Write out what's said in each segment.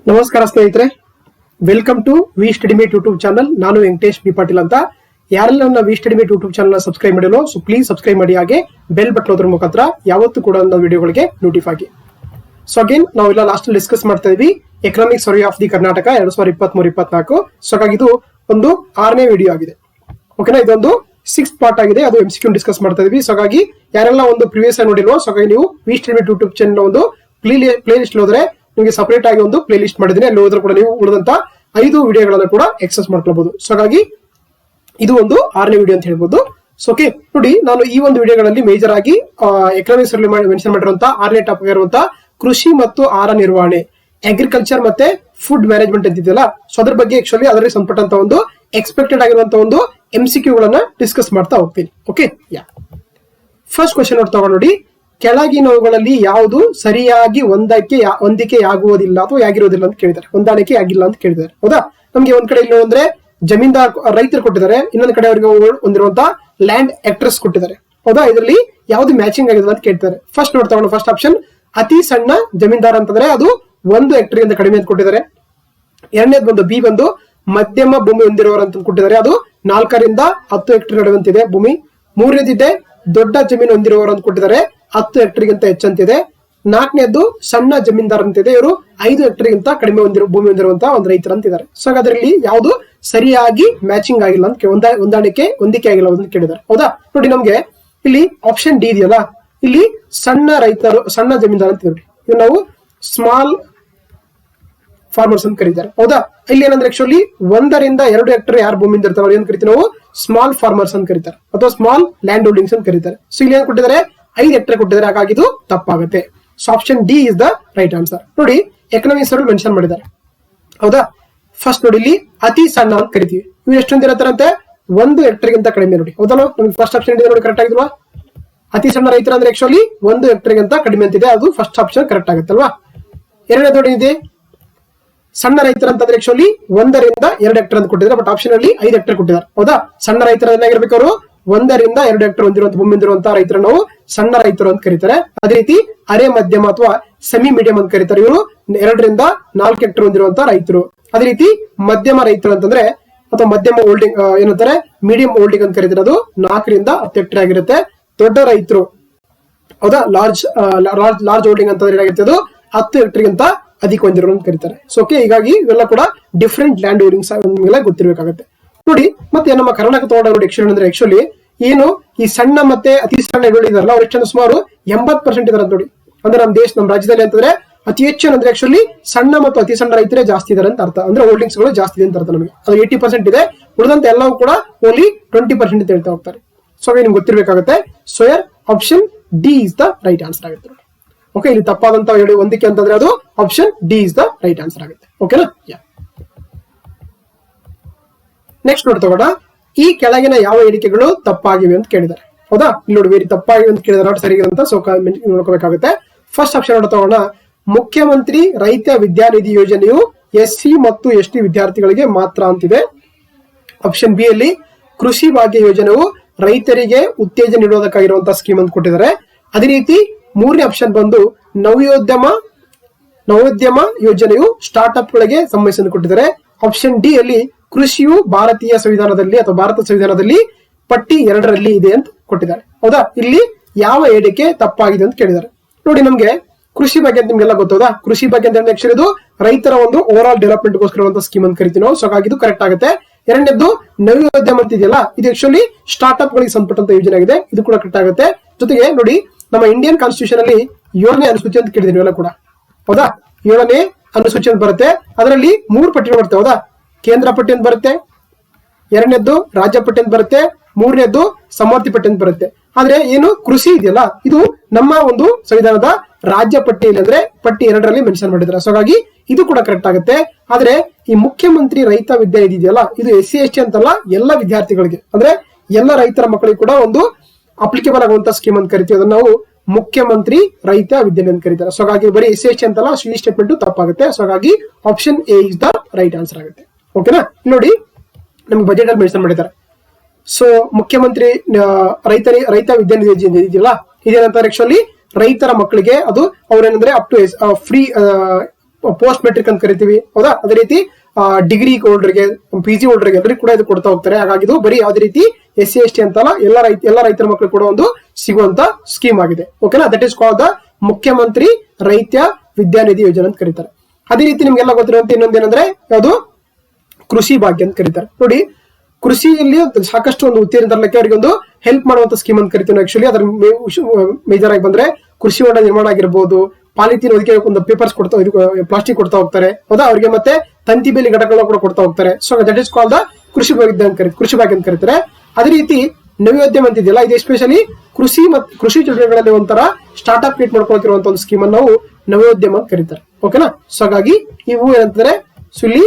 ನಮಸ್ಕಾರ ಸ್ನೇಹಿತರೆ, welcome to V study mate YouTube channel. ನಾನು ವೆಂಕಟೇಶ್ ಬಿ ಪಾಟೀಲ್ ಅಂತ. ಯಾರೆಲ್ಲ ನನ್ನ V study mate YouTube channel subscribe ಮಾಡಿರೋ ಸೊ ಪ್ಲೀಸ್ ಸಬ್ಸ್ಕ್ರೈಬ್ ಮಾಡಿ, ಹಾಗೆ ಬೆಲ್ ಬಟನ್ ಅದರ ಮುಖಾಂತರ ಯಾವತ್ತೂ ಕೂಡ ನನ್ನ ವಿಡಿಯೋಗಳಿಗೆ ನೋಟಿಫೈ ಆಗಿ. ಸೊ ಅಗೇನ್ ನಾವೆಲ್ಲ ಲಾಸ್ಟ್ ಡಿಸ್ಕಸ್ ಮಾಡ್ತಾ ಇದ್ವಿ economic survey of the Karnataka 2023-24. So ಹಾಗಾಗಿ ಇದು ಒಂದು 6ನೇ ವಿಡಿಯೋ ಆಗಿದೆ. ಓಕೆನಾ, ಇದೊಂದು 6th ಪಾರ್ಟ್ ಆಗಿದೆ. ಅದು MCQ ಡಿಸ್ಕಸ್ ಮಾಡ್ತಾ ಇದ್ವಿ. ಸೊ ಹಾಗಾಗಿ ಯಾರೆಲ್ಲ ಒಂದು ಪ್ರಿವಿಯಸ್ ಆಗಿ ನೋಡಿಲ್ವೋ, ಸೊ ಹಾಗಾಗಿ ನೀವು V study mate YouTube channel ಒಂದು ಪ್ಲೇ ಲಿಸ್ಟ್ ಹೋದ್ರೆ ನಿಮಗೆ ಸಪರೇಟ್ ಆಗಿ ಒಂದು ಪ್ಲೇ ಲಿಸ್ಟ್ ಮಾಡಿದ್ದೀನಿ. ಅಲ್ಲಿ ಹೋದ್ರೆ ಕೂಡ ನೀವು ಉಳಿದಂತ 5 ವಿಡಿಯೋಗಳನ್ನು ಕೂಡ ಎಕ್ಸೆಸ್ ಮಾಡ್ಕೊಳ್ಬಹುದು. ಸೊ ಹಾಗಾಗಿ ಇದು ಒಂದು 6ನೇ ವಿಡಿಯೋ ಅಂತ ಹೇಳ್ಬೋದು. ಸೊ ಓಕೆ ನೋಡಿ, ನಾನು ಈ ಒಂದು ವಿಡಿಯೋಗಳಲ್ಲಿ ಮೇಜರ್ ಆಗಿ ಎಕನಾಮಿಕ್ಸ್ ಅಲ್ಲಿ ಮೆನ್ಷನ್ ಮಾಡಿರುವಂತಹ 6ನೇ ಟಾಪಿಕ್ ಇರುವಂತಹ ಕೃಷಿ ಮತ್ತು ಆಹಾರ ನಿರ್ವಹಣೆ, ಅಗ್ರಿಕಲ್ಚರ್ ಮತ್ತೆ ಫುಡ್ ಮ್ಯಾನೇಜ್ಮೆಂಟ್ ಅಂತಿದೆಯಲ್ಲ, ಸೊ ಅದ್ರ ಬಗ್ಗೆ ಆಕ್ಚುಲಿ ಅದರಲ್ಲಿ ಸಂಪಟ್ಟಂತ ಒಂದು ಎಕ್ಸ್ಪೆಕ್ಟೆಡ್ ಆಗಿರುವಂತಹ ಒಂದು MCQ ಗಳನ್ನ ಡಿಸ್ಕಸ್ ಮಾಡ್ತಾ ಹೋಗ್ತೀನಿ. ಓಕೆ, ಫಸ್ಟ್ ಕ್ವೆಶ್ಚನ್ ನೋಡಿ, ಕೆಳಗಿನವುಗಳಲ್ಲಿ ಯಾವುದು ಸರಿಯಾಗಿ ಹೊಂದಿಕೆಯಾಗುವುದಿಲ್ಲ ಅಥವಾ ಆಗಿರುವುದಿಲ್ಲ ಅಂತ ಕೇಳಿದ್ದಾರೆ. ಹೊಂದಾಣಿಕೆ ಆಗಿಲ್ಲ ಅಂತ ಕೇಳಿದ್ದಾರೆ. ಹೌದಾ, ನಮ್ಗೆ ಒಂದ್ ಕಡೆ ಇಲ್ಲಿ ಅಂದ್ರೆ ಜಮೀನ್ದಾರ್ ರೈತರು ಕೊಟ್ಟಿದ್ದಾರೆ, ಇನ್ನೊಂದ್ ಕಡೆ ಅವರಿಗೆ ಹೊಂದಿರುವಂತಹ ಲ್ಯಾಂಡ್ ಆಕ್ಟ್ರೆಸ್ ಕೊಟ್ಟಿದ್ದಾರೆ. ಹೌದಾ, ಇದರಲ್ಲಿ ಯಾವ್ದು ಮ್ಯಾಚಿಂಗ್ ಆಗಿದೆ ಅಂತ ಕೇಳ್ತಾರೆ. ಫಸ್ಟ್ ನೋಡ್ತಾ ಫಸ್ಟ್ ಆಪ್ಷನ್ ಅತಿ ಸಣ್ಣ ಜಮೀನ್ದಾರ್ ಅಂತಂದ್ರೆ ಅದು 1 ಹೆಕ್ಟೇರ್ ಇಂದ ಕಡಿಮೆ ಅಂತ ಕೊಟ್ಟಿದ್ದಾರೆ. ಎರಡನೇದು ಬಂದು ಬಿ ಬಂದು ಮಧ್ಯಮ ಭೂಮಿ ಹೊಂದಿರುವವರು ಅಂತ ಕೊಟ್ಟಿದ್ದಾರೆ, ಅದು 4 ರಿಂದ 10 ಹೆಕ್ಟೇರ್ ನಡುವಂತಿದೆ ಭೂಮಿ. ಮೂರನೇದಿದೆ ದೊಡ್ಡ ಜಮೀನು ಹೊಂದಿರುವವರು ಅಂತ ಕೊಟ್ಟಿದ್ದಾರೆ, 10 ಹೆಕ್ಟೇರ್ಗಿಂತ ಹೆಚ್ಚಂತಿದೆ. 4ನೇದು ಸಣ್ಣ ಜಮೀನ್ದಾರ್ ಅಂತಿದೆ, ಇವರು 5 ಹೆಕ್ಟೇರ್ಗಿಂತ ಕಡಿಮೆ ಭೂಮಿ ಹೊಂದಿರುವಂತಹ ಒಂದು ರೈತರು ಅಂತಿದ್ದಾರೆ. ಸೊ ಅದರಲ್ಲಿ ಯಾವುದು ಸರಿಯಾಗಿ ಮ್ಯಾಚಿಂಗ್ ಆಗಿಲ್ಲ ಅಂತ ಹೊಂದಿಕೆ ಆಗಿಲ್ಲ ಅಂತ ಕೇಳಿದ್ದಾರೆ. ಹೌದಾ, ನೋಡಿ ನಮ್ಗೆ ಇಲ್ಲಿ ಆಪ್ಷನ್ ಡಿ ಇದೆಯಲ್ಲ, ಇಲ್ಲಿ ಸಣ್ಣ ರೈತರು, ಸಣ್ಣ ಜಮೀನ್ದಾರ್ ಅಂತ ನೋಡಿ, ಇದು ನಾವು ಸ್ಮಾಲ್ ಫಾರ್ಮರ್ಸ್ ಅಂತ ಕರೀತಾರೆ. ಹೌದಾ, ಇಲ್ಲಿ ಏನಂದ್ರೆ ಆಕ್ಚುಲಿ 1 ರಿಂದ 2 ಹೆಕ್ಟೇರ್ ಯಾರು ಭೂಮಿ ಇರ್ತಾರೆ ಏನ್ ಕರಿತೀವಿ ನಾವು ಸ್ಮಾಲ್ ಫಾರ್ಮರ್ಸ್ ಅಂತ ಕರೀತಾರೆ, ಅಥವಾ ಸ್ಮಾಲ್ ಲ್ಯಾಂಡ್ ಹೋಲ್ಡಿಂಗ್ಸ್ ಅಂತ ಕರೀತಾರೆ. ಸೊ ಇಲ್ಲಿ ಏನ್ ಕೊಟ್ಟಿದ್ದಾರೆ 5 ಹೆಕ್ಟೇರ್ ಕೊಟ್ಟಿದ್ದಾರೆ, ಹಾಗಾಗಿ ಇದು ತಪ್ಪಾಗುತ್ತೆ. So option D is the right answer. ನೋಡಿ ಎಕನಾಮಿಕ್ಸ್ ಅಲ್ಲಿ ಮೆನ್ಷನ್ ಮಾಡಿದ್ದಾರೆ. ಹೌದಾ, ಫಸ್ಟ್ ನೋಡಿ ಇಲ್ಲಿ ಅತಿ ಸಣ್ಣ ಅಂತ ಕರಿತೀವಿ, ಇವು ಎಷ್ಟು ಹೊಂದಿರತ್ತಾರಂತೆ 1 ಹೆಕ್ಟೇರ್ಗಿಂತ ಕಡಿಮೆ. ನೋಡಿ ಹೌದಾ, ನಮ್ಗೆ ಫಸ್ಟ್ ಆಪ್ಷನ್ ಇದೆ ನೋಡಿ, ಕರೆಕ್ಟ್ ಆಗಿಲ್ವಾ? ಅತಿ ಸಣ್ಣ ರೈತರ ಅಂದ್ರೆ ಆಕ್ಚುಲಿ 1 ಹೆಕ್ಟೇರ್ಗಿಂತ ಕಡಿಮೆ ಅಂತಿದೆ, ಅದು ಫಸ್ಟ್ ಆಪ್ಷನ್ ಕರೆಕ್ಟ್ ಆಗುತ್ತಲ್ವಾ? ಎರಡನೇ ನೋಡಿ ಇದೆ ಸಣ್ಣ ರೈತರ ಅಂತಂದ್ರೆ ಆಕ್ಚುಲಿ 1 ರಿಂದ 2 ಹೆಕ್ಟೇರ್ ಅಂತ ಕೊಟ್ಟಿದ್ದಾರೆ, ಬಟ್ ಆಪ್ಷನ್ ಅಲ್ಲಿ 5 ಹೆಕ್ಟೇರ್ ಕೊಟ್ಟಿದ್ದಾರೆ. ಹೌದಾ, ಸಣ್ಣ ರೈತರ ಏನಾಗಿರ್ಬೇಕು, ಅವರು 1 ರಿಂದ 2 ಹೆಕ್ಟೇರ್ ಹೊಂದಿರುವಂತಹ ಭೂಮಿ ಹೊಂದಿರುವಂತಹ ರೈತರ ನಾವು ಸಣ್ಣ ರೈತರು ಅಂತ ಕರೀತಾರೆ. ಅದೇ ರೀತಿ ಅರೆ ಮಧ್ಯಮ ಅಥವಾ ಸೆಮಿ ಮೀಡಿಯಂ ಅಂತ ಕರೀತಾರೆ, ಇವರು 2 ರಿಂದ 4 ಹೆಕ್ಟೇರ್ ಹೊಂದಿರುವಂತಹ ರೈತರು. ಅದೇ ರೀತಿ ಮಧ್ಯಮ ರೈತರು ಅಂತಂದ್ರೆ ಅಥವಾ ಮಧ್ಯಮ ಹೋಲ್ಡಿಂಗ್ ಏನಂತಾರೆ ಮೀಡಿಯಂ ಹೋಲ್ಡಿಂಗ್ ಅಂತ ಕರೀತಾರೆ, ಅದು 4 ರಿಂದ 10 ಹೆಕ್ಟೇರ್ ಆಗಿರುತ್ತೆ. ದೊಡ್ಡ ರೈತರು, ಹೌದಾ, ಲಾರ್ಜ್ ಹೋಲ್ಡಿಂಗ್ ಅಂತಂದ್ರೆ ಏನಾಗಿರುತ್ತೆ, ಅದು 10 ಹೆಕ್ಟೇರ್ಗಿಂತ ಅಧಿಕ ಹೊಂದಿರೋ ಅಂತ ಕರೀತಾರೆ. ಸೊ ಓಕೆ, ಹೀಗಾಗಿ ಇವೆಲ್ಲ ಕೂಡ ಡಿಫ್ರೆಂಟ್ ಲ್ಯಾಂಡ್ ಹೋಲ್ಡಿಂಗ್ಸ್ ಗೊತ್ತಿರಬೇಕಾಗುತ್ತೆ. ನೋಡಿ ಮತ್ತೆ ನಮ್ಮ ಕರ್ನಾಟಕ ತಗೊಂಡ ನೋಡಿ ಅಂದ್ರೆ ಆಕ್ಚುಲಿ ಏನು ಈ ಸಣ್ಣ ಮತ್ತೆ ಅತಿ ಸಣ್ಣ ಇದಾರಲ್ಲ, ಅವ್ರು ಎಷ್ಟು ಸುಮಾರು 80% ಇದಾರೆ ನೋಡಿ. ಅಂದ್ರೆ ನಮ್ಮ ರಾಜ್ಯದಲ್ಲಿ ಅಂತಂದ್ರೆ ಅತಿ ಹೆಚ್ಚು ಅಂದ್ರೆ ಆಕ್ಚುಲಿ ಸಣ್ಣ ಮತ್ತು ಅತಿ ಸಣ್ಣ ರೈತರೇ ಜಾಸ್ತಿ ಇದಾರೆ ಅಂತ ಅರ್ಥ. ಅಂದ್ರೆ ಹೋಲ್ಡಿಂಗ್ಸ್ ಗಳು ಜಾಸ್ತಿ ಇದೆ ಅಂತ ಅರ್ಥ. ನಮಗೆ ಅದು 80% ಇದೆ, ಉಳಿದಂತ ಎಲ್ಲವೂ ಕೂಡ ಓನ್ಲಿ 20% ಅಂತ ಹೇಳ್ತಾ ಹೋಗ್ತಾರೆ. ಸೊ ನಿಮ್ಗೆ ಗೊತ್ತಿರಬೇಕಾಗುತ್ತೆ. So option D is the right answer ಆಗುತ್ತೆ. ಓಕೆ, ಇಲ್ಲಿ ತಪ್ಪಾದಂತ ಹೊಂದಿಕೆ ಅಂತಂದ್ರೆ ಅದು option D is the right answer ಆಗುತ್ತೆ. ಓಕೆನಾ? ನೆಕ್ಸ್ಟ್ ನೋಡಿ ತಗೋಣ, ಈ ಕೆಳಗಿನ ಯಾವ ಹೇಳಿಕೆಗಳು ತಪ್ಪಾಗಿವೆ ಅಂತ ಕೇಳಿದ್ದಾರೆ. ಹೌದಾ, ಇಲ್ಲಿ ನೋಡಿ ಬೇರೆ ತಪ್ಪಾಗಿವೆ ಅಂತ ಕೇಳಿದಾರೆ, ಸರಿಗಿದೆ ಅಂತ. ಸೊ ನೋಡ್ಕೋಬೇಕಾಗುತ್ತೆ. ಫಸ್ಟ್ ಆಪ್ಷನ್ ನೋಡಿ ತಗೋಣ, ಮುಖ್ಯಮಂತ್ರಿ ರೈತ ವಿದ್ಯಾನಿಧಿ ಯೋಜನೆಯು SC ಮತ್ತು ST ವಿದ್ಯಾರ್ಥಿಗಳಿಗೆ ಮಾತ್ರ ಅಂತಿದೆ. ಆಪ್ಷನ್ ಬಿ ಅಲ್ಲಿ ಕೃಷಿ ಭಾಗ್ಯ ಯೋಜನೆಯು ರೈತರಿಗೆ ಉತ್ತೇಜನ ನೀಡುವುದಕ್ಕಾಗಿರುವಂತಹ ಸ್ಕೀಮ್ ಅಂತ ಕೊಟ್ಟಿದ್ದಾರೆ. ಅದೇ ರೀತಿ ಮೂರನೇ ಆಪ್ಷನ್ ಬಂದು ನವೋದ್ಯಮ ಯೋಜನೆಯು ಸ್ಟಾರ್ಟ್ಅಪ್ ಗಳಿಗೆ ಸಂಬಂಧಿಸಿದ ಕೊಟ್ಟಿದ್ದಾರೆ. ಆಪ್ಷನ್ ಡಿ ಅಲ್ಲಿ ಕೃಷಿಯು ಭಾರತೀಯ ಸಂವಿಧಾನದಲ್ಲಿ ಅಥವಾ ಭಾರತ ಸಂವಿಧಾನದಲ್ಲಿ ಪಟ್ಟಿ 2ರಲ್ಲಿ ಇದೆ ಅಂತ ಕೊಟ್ಟಿದ್ದಾರೆ. ಹೌದಾ, ಇಲ್ಲಿ ಯಾವ ಹೇಳಿಕೆ ತಪ್ಪಾಗಿದೆ ಅಂತ ಕೇಳಿದ್ದಾರೆ. ನೋಡಿ ನಮ್ಗೆ ಕೃಷಿ ಬಗ್ಗೆ ಅಂತ ನಿಮ್ಗೆಲ್ಲ ಗೊತ್ತೌದಾ, ಕೃಷಿ ಬಗ್ಗೆ ಅಂತ ಆಕ್ಚುಲಿ ಇದು ರೈತರ ಒಂದು ಓವರ್ ಆಲ್ ಡೆವಲಪ್ಮೆಂಟ್ ಗೋಸ್ಕರ ಸ್ಕೀಮ್ ಅಂತ ಕರಿತೀವಿ ನಾವು. ಸೊ ಹಾಗಾಗಿ ಇದು ಕರೆಕ್ಟ್ ಆಗುತ್ತೆ. ಎರಡನೇದು ನವೋದ್ಯಮ ಅಂತ ಇದೆಯಲ್ಲ, ಇದು ಆಕ್ಚುಲಿ ಸ್ಟಾರ್ಟ್ಅಪ್ ಗಳಿಗೆ ಸಂಬಂಧಪಟ್ಟಂತ ಯೋಜನೆ ಆಗಿದೆ, ಇದು ಕೂಡ ಕರೆಕ್ಟ್ ಆಗುತ್ತೆ. ಜೊತೆಗೆ ನೋಡಿ ನಮ್ಮ ಇಂಡಿಯನ್ ಕಾನ್ಸ್ಟಿಟ್ಯೂಷನ್ ಅಲ್ಲಿ 7ನೇ ಅನುಸೂಚಿ ಅಂತ ಕೇಳಿದೀವಿ ಎಲ್ಲ ಕೂಡ. ಹೌದಾ, 7ನೇ ಅನುಸೂಚಿ ಅಂತ ಬರುತ್ತೆ, ಅದರಲ್ಲಿ 3 ಪಟ್ಟಿಗಳು ಬರುತ್ತೆ. ಹೌದಾ, ಕೇಂದ್ರ ಪಟ್ಟಿ ಅಂತ ಬರುತ್ತೆ, ಎರಡನೇದ್ದು ರಾಜ್ಯ ಪಟ್ಟಿ ಅಂತ ಬರುತ್ತೆ, ಮೂರನೇದ್ದು ಸಮವರ್ತಿ ಪಟ್ಟಿ ಅಂತ ಬರುತ್ತೆ. ಆದ್ರೆ ಏನು ಕೃಷಿ ಇದೆಯಲ್ಲ, ಇದು ನಮ್ಮ ಒಂದು ಸಂವಿಧಾನದ ರಾಜ್ಯ ಪಟ್ಟಿಯಲ್ಲಿ ಅಂದ್ರೆ ಪಟ್ಟಿ 2ರಲ್ಲಿ ಮೆನ್ಷನ್ ಮಾಡಿದ್ದಾರೆ. ಸೊ ಹಾಗಾಗಿ ಇದು ಕೂಡ ಕರೆಕ್ಟ್ ಆಗುತ್ತೆ. ಆದ್ರೆ ಈ ಮುಖ್ಯಮಂತ್ರಿ ರೈತ ವಿದ್ಯಾನಿಧಿ ಇದೆಯಲ್ಲ, ಇದು SC ST ಅಂತಲ್ಲ, ಎಲ್ಲ ವಿದ್ಯಾರ್ಥಿಗಳಿಗೆ ಅಂದ್ರೆ ಎಲ್ಲ ರೈತರ ಮಕ್ಕಳಿಗೆ ಕೂಡ ಒಂದು ಅಪ್ಲಿಕೇಬಲ್ ಆಗುವಂತ ಸ್ಕೀಮ್ ಅಂತ ಕರಿತೀವಿ. ಅದನ್ನ ನಾವು ಮುಖ್ಯಮಂತ್ರಿ ರೈತ ವಿದ್ಯಾನಿಧಿ ಅಂತ ಕರೀತಾರೆ. ಸೊ ಹಾಗಾಗಿ ಬರೀ SC ST ಅಂತಲ್ಲ, ಈ ಸ್ಟೇಟ್ಮೆಂಟ್ ತಪ್ಪಾಗುತ್ತೆ. ಸೊ ಹಾಗಾಗಿ option A is the right answer ಆಗುತ್ತೆ. ಓಕೆನಾ? ನೋಡಿ ನಮ್ಗೆ ಬಜೆಟ್ ಅಲ್ಲಿ ಮೆನ್ಷನ್ ಮಾಡಿದ್ದಾರೆ. ಸೊ ಮುಖ್ಯಮಂತ್ರಿ ರೈತ ವಿದ್ಯಾನಿಧಿ ಇದೆಯಲ್ಲ, ಇದೇನಂತಾರೆ ಆಕ್ಚುಲಿ ರೈತರ ಮಕ್ಕಳಿಗೆ ಅದು ಅವ್ರೇನಂದ್ರೆ up to pre post matric ಅಂತ ಕರಿತೀವಿ, ಹೌದಾ. ಅದೇ ರೀತಿ ಡಿಗ್ರಿ ಹೋಲ್ಡರ್ಗೆ, PG ಹೋಲ್ಡರ್ಗೆ ಎಲ್ಲರಿಗೂ ಕೂಡ ಇದು ಕೊಡ್ತಾ ಹೋಗ್ತಾರೆ. ಹಾಗಾಗಿ ಇದು ಬರೀ ಯಾವುದೇ ರೀತಿ SC ST ಅಂತಲ್ಲ, ಎಲ್ಲ ರೈತರ ಮಕ್ಕಳು ಕೂಡ ಒಂದು ಸಿಗುವಂತ ಸ್ಕೀಮ್ ಆಗಿದೆ. ಓಕೆನಾ. ದಟ್ ಇಸ್ ಕಾಲ್ಡ್ ದ ಮುಖ್ಯಮಂತ್ರಿ ರೈತ ವಿದ್ಯಾನಿಧಿ ಯೋಜನೆ ಅಂತ ಕರೀತಾರೆ. ಅದೇ ರೀತಿ ನಿಮ್ಗೆಲ್ಲ ಗೊತ್ತಿರುವಂತ ಇನ್ನೊಂದೇನಂದ್ರೆ ಯಾವುದು ಕೃಷಿ ಭಾಗ್ಯ ಅಂತ ಕರೀತಾರೆ. ನೋಡಿ, ಕೃಷಿಯಲ್ಲಿ ಸಾಕಷ್ಟು ಒಂದು ಉತ್ತೇಜನ ತರಲಿಕ್ಕೆ ಅವರಿಗೆ ಒಂದು ಹೆಲ್ಪ್ ಮಾಡುವಂತ ಸ್ಕೀಮ್ ಅಂತ ಕರಿತೀವಿ. ಆಕ್ಚುಲಿ ಅದ್ರ ಮೇಜರ್ ಆಗಿ ಬಂದ್ರೆ ಕೃಷಿ ಹೊಂಡ ನಿರ್ಮಾಣ ಆಗಿರ್ಬೋದು, ಪಾಲಿಥೀನ್ ಅದಕ್ಕೆ ಒಂದು ಪೇಪರ್ಸ್ ಕೊಡ್ತಾ, ಪ್ಲಾಸ್ಟಿಕ್ ಕೊಡ್ತಾ ಹೋಗ್ತಾರೆ, ಹೌದಾ. ಅವರಿಗೆ ಮತ್ತೆ ತಂತಿ ಬೇಲಿ ಘಟಕಗಳನ್ನ ಕೂಡ ಕೊಡ್ತಾ ಹೋಗ್ತಾರೆ. So that is called the ಕೃಷಿ ಭಾಗ್ಯ ಅಂತ ಕರೀತಾರೆ. ಅದೇ ರೀತಿ ನವೋದ್ಯಮ ಅಂತಿದೆಯಲ್ಲ, ಇದು ಎಸ್ಪೆಷಲಿ ಕೃಷಿ ಚಟುವಟಿಕೆಗಳಲ್ಲಿ ಒಂಥರ ಸ್ಟಾರ್ಟ್ಅಪ್ ಕ್ರಿಯೇಟ್ ಮಾಡ್ಕೊಳ್ತಿರುವಂತ ಒಂದು ಸ್ಕೀಮ್ ಅನ್ನು ನಾವು ನವೋದ್ಯಮ ಅಂತ ಕರೀತಾರೆ. ಓಕೆನಾ. ಸೊ ಹಾಗಾಗಿ ಇವು ಏನಂತಾರೆ, ಸೊ ಇಲ್ಲಿ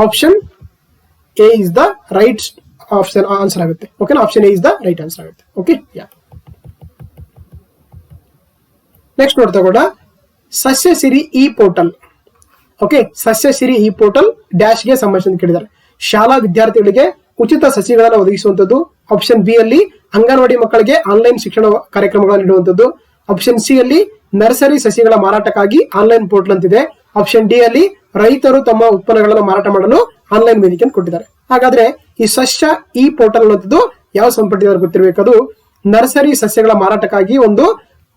option A is the right option answer ಆಗುತ್ತೆ. ಓಕೆನಾ. Option A is the right answer ಆಗುತ್ತೆ. ಓಕೆ. ನೆಕ್ಸ್ಟ್ ನೋಡ್ತಾ ಕೂಡ ಸಸ್ಯ ಸಿರಿ ಇ ಪೋರ್ಟಲ್. ಓಕೆ, ಸಸ್ಯ ಸಿರಿ ಇ ಪೋರ್ಟಲ್ ಡ್ಯಾಶ್ಗೆ ಸಂಬಂಧಿಸಿದ ಕೇಳಿದ್ದಾರೆ. ಶಾಲಾ ವಿದ್ಯಾರ್ಥಿಗಳಿಗೆ ಉಚಿತ ಸಸಿಗಳನ್ನು ಒದಗಿಸುವಂತದ್ದು. ಆಪ್ಷನ್ ಬಿ ಅಲ್ಲಿ ಅಂಗನವಾಡಿ ಮಕ್ಕಳಿಗೆ ಆನ್ಲೈನ್ ಶಿಕ್ಷಣ ಕಾರ್ಯಕ್ರಮಗಳನ್ನು ನೀಡುವಂತದ್ದು. ಆಪ್ಷನ್ ಸಿ ಅಲ್ಲಿ ನರ್ಸರಿ ಸಸಿಗಳ ಮಾರಾಟಕ್ಕಾಗಿ ಆನ್ಲೈನ್ ಪೋರ್ಟಲ್ ಅಂತಿದೆ. ಆಪ್ಷನ್ ಡಿ ಅಲ್ಲಿ ರೈತರು ತಮ್ಮ ಉತ್ಪನ್ನಗಳನ್ನು ಮಾರಾಟ ಮಾಡಲು ಆನ್ಲೈನ್ ವೇದಿಕೆ ಅಂತ ಕೊಟ್ಟಿದ್ದಾರೆ. ಹಾಗಾದ್ರೆ ಈ ಸಸ್ಯ ಇ ಪೋರ್ಟಲ್ ಅನ್ನೋದು ಯಾವ ಸಂಪರ್ಕಿತ ಗೊತ್ತಿರಬೇಕದು ನರ್ಸರಿ ಸಸ್ಯಗಳ ಮಾರಾಟಕ್ಕಾಗಿ ಒಂದು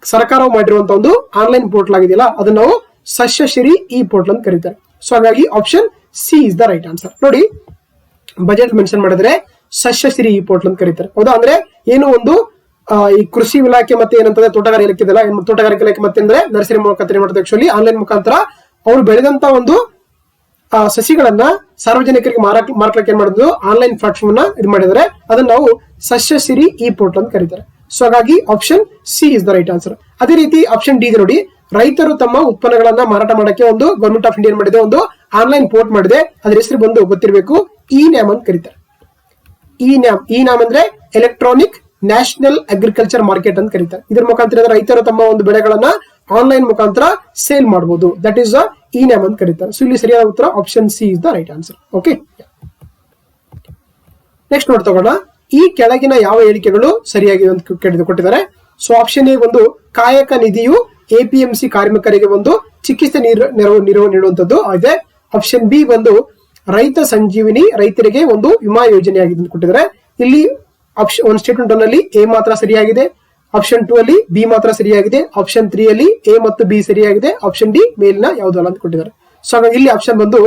ಸರ್ಕಾರವು ಮಾಡಿರುವಂತಹ ಒಂದು ಆನ್ಲೈನ್ ಪೋರ್ಟಲ್ ಆಗಿದೆಯಲ್ಲ, ಅದನ್ನ ನಾವು ಸಸ್ಯಶ್ರೀ ಇ ಪೋರ್ಟಲ್ ಅಂತ ಕರೀತಾರೆ. ಸೊ ಹಾಗಾಗಿ option C is the right answer. ನೋಡಿ, ಬಜೆಟ್ ಮೆನ್ಷನ್ ಮಾಡಿದ್ರೆ ಸಸ್ಯಶ್ರೀ ಇ ಪೋರ್ಟಲ್ ಅಂತ ಕರೀತಾರೆ, ಹೌದಾ. ಅಂದ್ರೆ ಏನು ಒಂದು ಈ ಕೃಷಿ ಇಲಾಖೆ ಮತ್ತೆ ಏನಂತಂದ್ರೆ ತೋಟಗಾರಿಕೆ ಇಲಾಖೆ ಇದೆಯಲ್ಲ, ತೋಟಗಾರಿಕೆ ಇಲಾಖೆ ಮತ್ತೆ ಅಂದ್ರೆ ನರ್ಸರಿ ಮುಖಾಂತರ ಮಾಡ್ತಾರೆ. ಆಕ್ಚುಲಿ ಆನ್ಲೈನ್ ಮುಖಾಂತರ ಅವರು ಬೆಳೆದಂತ ಒಂದು ಸಸಿಗಳನ್ನ ಸಾರ್ವಜನಿಕರಿಗೆ ಮಾರಾಟಕ್ಕೆ ಏನ್ ಮಾಡೋದು, ಆನ್ಲೈನ್ ಪ್ಲಾಟ್ಫಾರ್ಮ್ ನ ಇದು ಮಾಡಿದರೆ ಅದನ್ನ ನಾವು ಸಸ್ಯಶ್ರೀ ಇ ಪೋರ್ಟಲ್ ಅಂತ ಕರೀತಾರೆ. ಸೊ ಹಾಗಾಗಿ option C is the right answer. ಅದೇ ರೀತಿ ಆಪ್ಷನ್ ಡಿ ಇದೆ ನೋಡಿ, ರೈತರು ತಮ್ಮ ಉತ್ಪನ್ನಗಳನ್ನ ಮಾರಾಟ ಮಾಡಕ್ಕೆ ಒಂದು ಗವರ್ಮೆಂಟ್ ಆಫ್ ಇಂಡಿಯಾ ಮಾಡಿದೆ, ಒಂದು ಆನ್ಲೈನ್ ಪೋರ್ಟ್ ಮಾಡಿದೆ. ಅದ್ರ ಹೆಸರು ಬಂದು ಗೊತ್ತಿರಬೇಕು, ಇ ನ್ಯಾಮ್ ಅಂತ ಕರೀತಾರೆ. ಇ ನ್ಯಾಮ್ ಅಂದ್ರೆ ಎಲೆಕ್ಟ್ರಾನಿಕ್ ನ್ಯಾಷನಲ್ ಅಗ್ರಿಕಲ್ಚರ್ ಮಾರ್ಕೆಟ್ ಅಂತ ಕರೀತಾರೆ. ಇದ್ರ ಮುಖಾಂತರ ರೈತರು ತಮ್ಮ ಒಂದು ಬೆಳೆಗಳನ್ನ ಆನ್ಲೈನ್ ಮುಖಾಂತರ ಸೇಲ್ ಮಾಡಬಹುದು. ದಟ್ ಈಸ್ ಇ ನ್ಯಾಮ್ ಅಂತ ಕರೀತಾರೆ. ಸೊ ಇಲ್ಲಿ ಸರಿಯಾದ ಉತ್ತರ option C is the right answer. Okay. Next ನೋಡ್ ತಗೋಣ, ಈ ಕೆಳಗಿನ ಯಾವ ಹೇಳಿಕೆಗಳು ಸರಿಯಾಗಿದೆ ಅಂತ ಕೊಟ್ಟಿದ್ದಾರೆ. ಸೊ ಆಪ್ಷನ್ ಎ ಒಂದು ಕಾಯಕ ನಿಧಿಯು APMC ಕಾರ್ಮಿಕರಿಗೆ ಒಂದು ಚಿಕಿತ್ಸೆ ನೆರವು ನೀಡುವಂತದ್ದು ಆಗಿದೆ. ಆಪ್ಷನ್ ಬಿ ಒಂದು ರೈತ ಸಂಜೀವಿನಿ ರೈತರಿಗೆ ಒಂದು ವಿಮಾ ಯೋಜನೆ ಆಗಿದೆ ಅಂತ ಕೊಟ್ಟಿದ್ದಾರೆ. ಇಲ್ಲಿ ಒಂದು ಸ್ಟೇಟ್ಮೆಂಟ್ ಅಲ್ಲಿ ಎ ಮಾತ್ರ ಸರಿಯಾಗಿದೆ, ಆಪ್ಷನ್ 2 ಅಲ್ಲಿ ಬಿ ಮಾತ್ರ ಸರಿಯಾಗಿದೆ, ಆಪ್ಷನ್ 3 ಅಲ್ಲಿ ಎ ಮತ್ತು ಬಿ ಸರಿಯಾಗಿದೆ, ಆಪ್ಷನ್ ಡಿ ಮೇಲಿನ ಯಾವುದಲ್ಲ ಅಂತ ಕೊಟ್ಟಿದ್ದಾರೆ. ಸೊ ಹಾಗಾಗಿ ಇಲ್ಲಿ ಆಪ್ಷನ್ ಬಂದು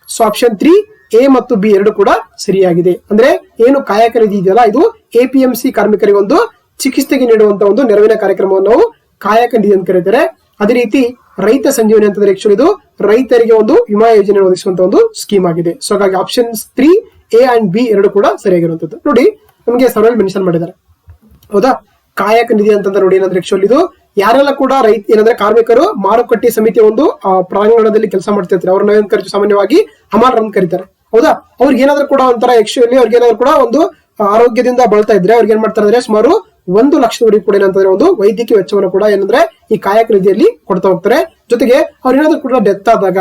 ಆಪ್ಷನ್ 3 ಎ ಮತ್ತು ಬಿ ಎರಡು ಕೂಡ ಸರಿಯಾಗಿದೆ. ಅಂದ್ರೆ ಏನು ಕಾಯಕ ನಿಧಿ ಇದೆಯಲ್ಲ, ಇದು APMC ಕಾರ್ಮಿಕರಿಗೆ ಒಂದು ಚಿಕಿತ್ಸೆಗೆ ನೀಡುವಂತಹ ಒಂದು ನೆರವಿನ ಕಾರ್ಯಕ್ರಮವನ್ನು ನಾವು ಕಾಯಕ ನಿಧಿ ಅಂತ ಕರೀತಾರೆ. ಅದೇ ರೀತಿ ರೈತ ಸಂಜೀವನಿ ಅಂತಂದ್ರೆ ಆಕ್ಚುಲಿ ಇದು ರೈತರಿಗೆ ಒಂದು ವಿಮಾ ಯೋಜನೆ ಒದಗಿಸುವಂತಹ ಒಂದು ಸ್ಕೀಮ್ ಆಗಿದೆ. ಸೊ ಹಾಗಾಗಿ ಆಪ್ಷನ್ 3 ಎ ಅಂಡ್ ಬಿ ಎರಡು ಕೂಡ ಸರಿಯಾಗಿರುವಂತದ್ದು. ನೋಡಿ, ನಮಗೆ ಸರಳ ಮೆನ್ಷನ್ ಮಾಡಿದ್ದಾರೆ, ಹೌದಾ. ಕಾಯಕ ನಿಧಿ ಅಂತಂದ್ರೆ ನೋಡಿ ಏನಂದ್ರೆ ಆಕ್ಚುಲಿ ಇದು ಯಾರೆಲ್ಲ ಕೂಡ ಏನಂದ್ರೆ ಕಾರ್ಮಿಕರು ಮಾರುಕಟ್ಟೆ ಸಮಿತಿಯ ಒಂದು ಪ್ರಾಂಗಣದಲ್ಲಿ ಕೆಲಸ ಮಾಡ್ತಿರ್ತಾರೆ, ಅವ್ರನ್ನ ಏನ್ ಕರಿತೀವಿ ಸಾಮಾನ್ಯವಾಗಿ ಹಮಾಲರ್ ಅಂತ ಕರೀತಾರೆ, ಹೌದಾ. ಅವ್ರಿಗೆ ಏನಾದ್ರು ಕೂಡ ಒಂಥರ ಆಕ್ಚುಲಿ ಅವ್ರಿಗೆ ಏನಾದ್ರು ಕೂಡ ಒಂದು ಆರೋಗ್ಯದಿಂದ ಬಳಲ್ತಾ ಇದ್ರೆ ಅವ್ರಿಗೆ ಏನ್ ಮಾಡ್ತಾರೆ ಅಂದ್ರೆ ಸುಮಾರು 1 ಲಕ್ಷದವರೆಗೂ ಕೂಡ ಏನಂತಂದ್ರೆ ಒಂದು ವೈದ್ಯಕೀಯ ವೆಚ್ಚವನ್ನು ಕೂಡ ಏನಂದ್ರೆ ಈ ಕಾಯಕ ನಿಧಿಯಲ್ಲಿ ಕೊಡ್ತಾ ಹೋಗ್ತಾರೆ. ಜೊತೆಗೆ ಅವ್ರು ಏನಾದ್ರು ಕೂಡ ಡೆತ್ ಆದಾಗ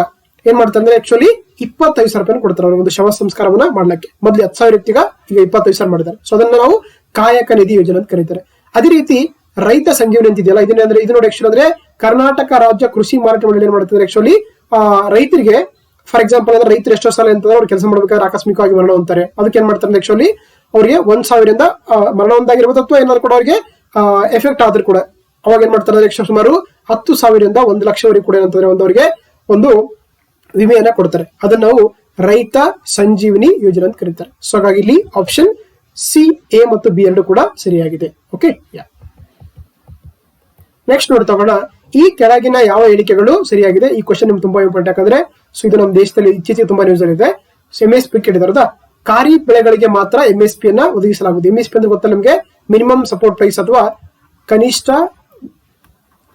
ಏನ್ ಮಾಡ್ತಾರೆ ಅಂದ್ರೆ ಆಕ್ಚುಲಿ 25,000 ರೂಪಾಯಿ ಕೊಡ್ತಾರೆ ಅವ್ರಿಗೆ ಒಂದು ಶವ ಸಂಸ್ಕಾರವನ್ನ ಮಾಡ್ಲಿಕ್ಕೆ. ಮೊದ್ಲು 10,000 ಇತ್ತೀಗ ಈಗ 25,000 ಮಾಡಿದ್ದಾರೆ. ಸೊ ಅದನ್ನ ನಾವು ಕಾಯಕ ನಿಧಿ ಯೋಜನೆ ಅಂತ ಕರೀತಾರೆ. ಅದೇ ರೀತಿ ರೈತ ಸಂಜೀವನಿ ಅಂತಿದೆಯಲ್ಲ, ಇದು ನೋಡಿ ಆಕ್ಚುಲಿ ಅಂದ್ರೆ ಕರ್ನಾಟಕ ರಾಜ್ಯ ಕೃಷಿ ಮಾರಾಟ ಮಂಡಳಿ ಏನ್ ಮಾಡ್ತಾರೆ ಆಕ್ಚುಲಿ ರೈತರಿಗೆ, ಫಾರ್ ಎಕ್ಸಾಂಪಲ್ ಅಂದ್ರೆ ರೈತರು ಎಷ್ಟೋ ಸಲ ಅಂತಂದ್ರೆ ಅವ್ರು ಕೆಲಸ ಮಾಡ್ಬೇಕಾದ್ರೆ ಆಕಸ್ಮಿಕವಾಗಿ ಮರಣ ಹೊಂತಾರೆ. ಅದಕ್ಕೆ ಏನ್ ಮಾಡ್ತಾರೆ ಆಕ್ಚುಲಿ ಅವ್ರಿಗೆ 1,000 ಮರಣ ಹೊಂದಾಗಿರ್ಬೋದು ಅಥವಾ ಏನಾದ್ರು ಕೂಡ ಅವ್ರಿಗೆ ಎಫೆಕ್ಟ್ ಆದ್ರೂ ಕೂಡ ಅವಾಗ ಏನ್ ಮಾಡ್ತಾರೆ ಅಂದ್ರೆ ಸುಮಾರು 10,000 1 ಲಕ್ಷವರೆಗೂ ಕೂಡ ಏನಂತಂದ್ರೆ ಅವರಿಗೆ ಒಂದು ವಿಮೆಯನ್ನ ಕೊಡ್ತಾರೆ. ಅದನ್ನ ನಾವು ರೈತ ಸಂಜೀವಿನಿ ಯೋಜನೆ ಅಂತ ಕರೀತಾರೆ. ಸೊ ಹಾಗಾಗಿ ಇಲ್ಲಿ ಆಪ್ಷನ್ ಸಿ ಎ ಮತ್ತು ಬಿ ಎರಡು ಕೂಡ ಸರಿಯಾಗಿದೆ. ಓಕೆ. ನೆಕ್ಸ್ಟ್ ನೋಡಿ ತಗೋಣ, ಈ ಕೆಳಗಿನ ಯಾವ ಹೇಳಿಕೆಗಳು ಸರಿಯಾಗಿದೆ. ಈ ಕ್ವಶನ್ ನಿಮ್ಗೆ ತುಂಬಾ ಇಂಪಾರ್ಟೆಂಟ್ ಯಾಕಂದ್ರೆ ಸೊ ಇದು ನಮ್ಮ ದೇಶದಲ್ಲಿ ಇತ್ತೀಚೆಗೆ ತುಂಬಾ ನ್ಯೂಸ್ ಅಲ್ಲಿ ಇದೆ. MSP ಕೇಳಿದಾರದ ಖಾರಿ ಬೆಳೆಗಳಿಗೆ ಮಾತ್ರ MSP ಅನ್ನ ಒದಗಿಸಲಾಗುವುದು. MSP ಅಂದ್ರೆ ಗೊತ್ತಲ್ಲ ನಿಮಗೆ, ಮಿನಿಮಮ್ ಸಪೋರ್ಟ್ ಪ್ರೈಸ್ ಅಥವಾ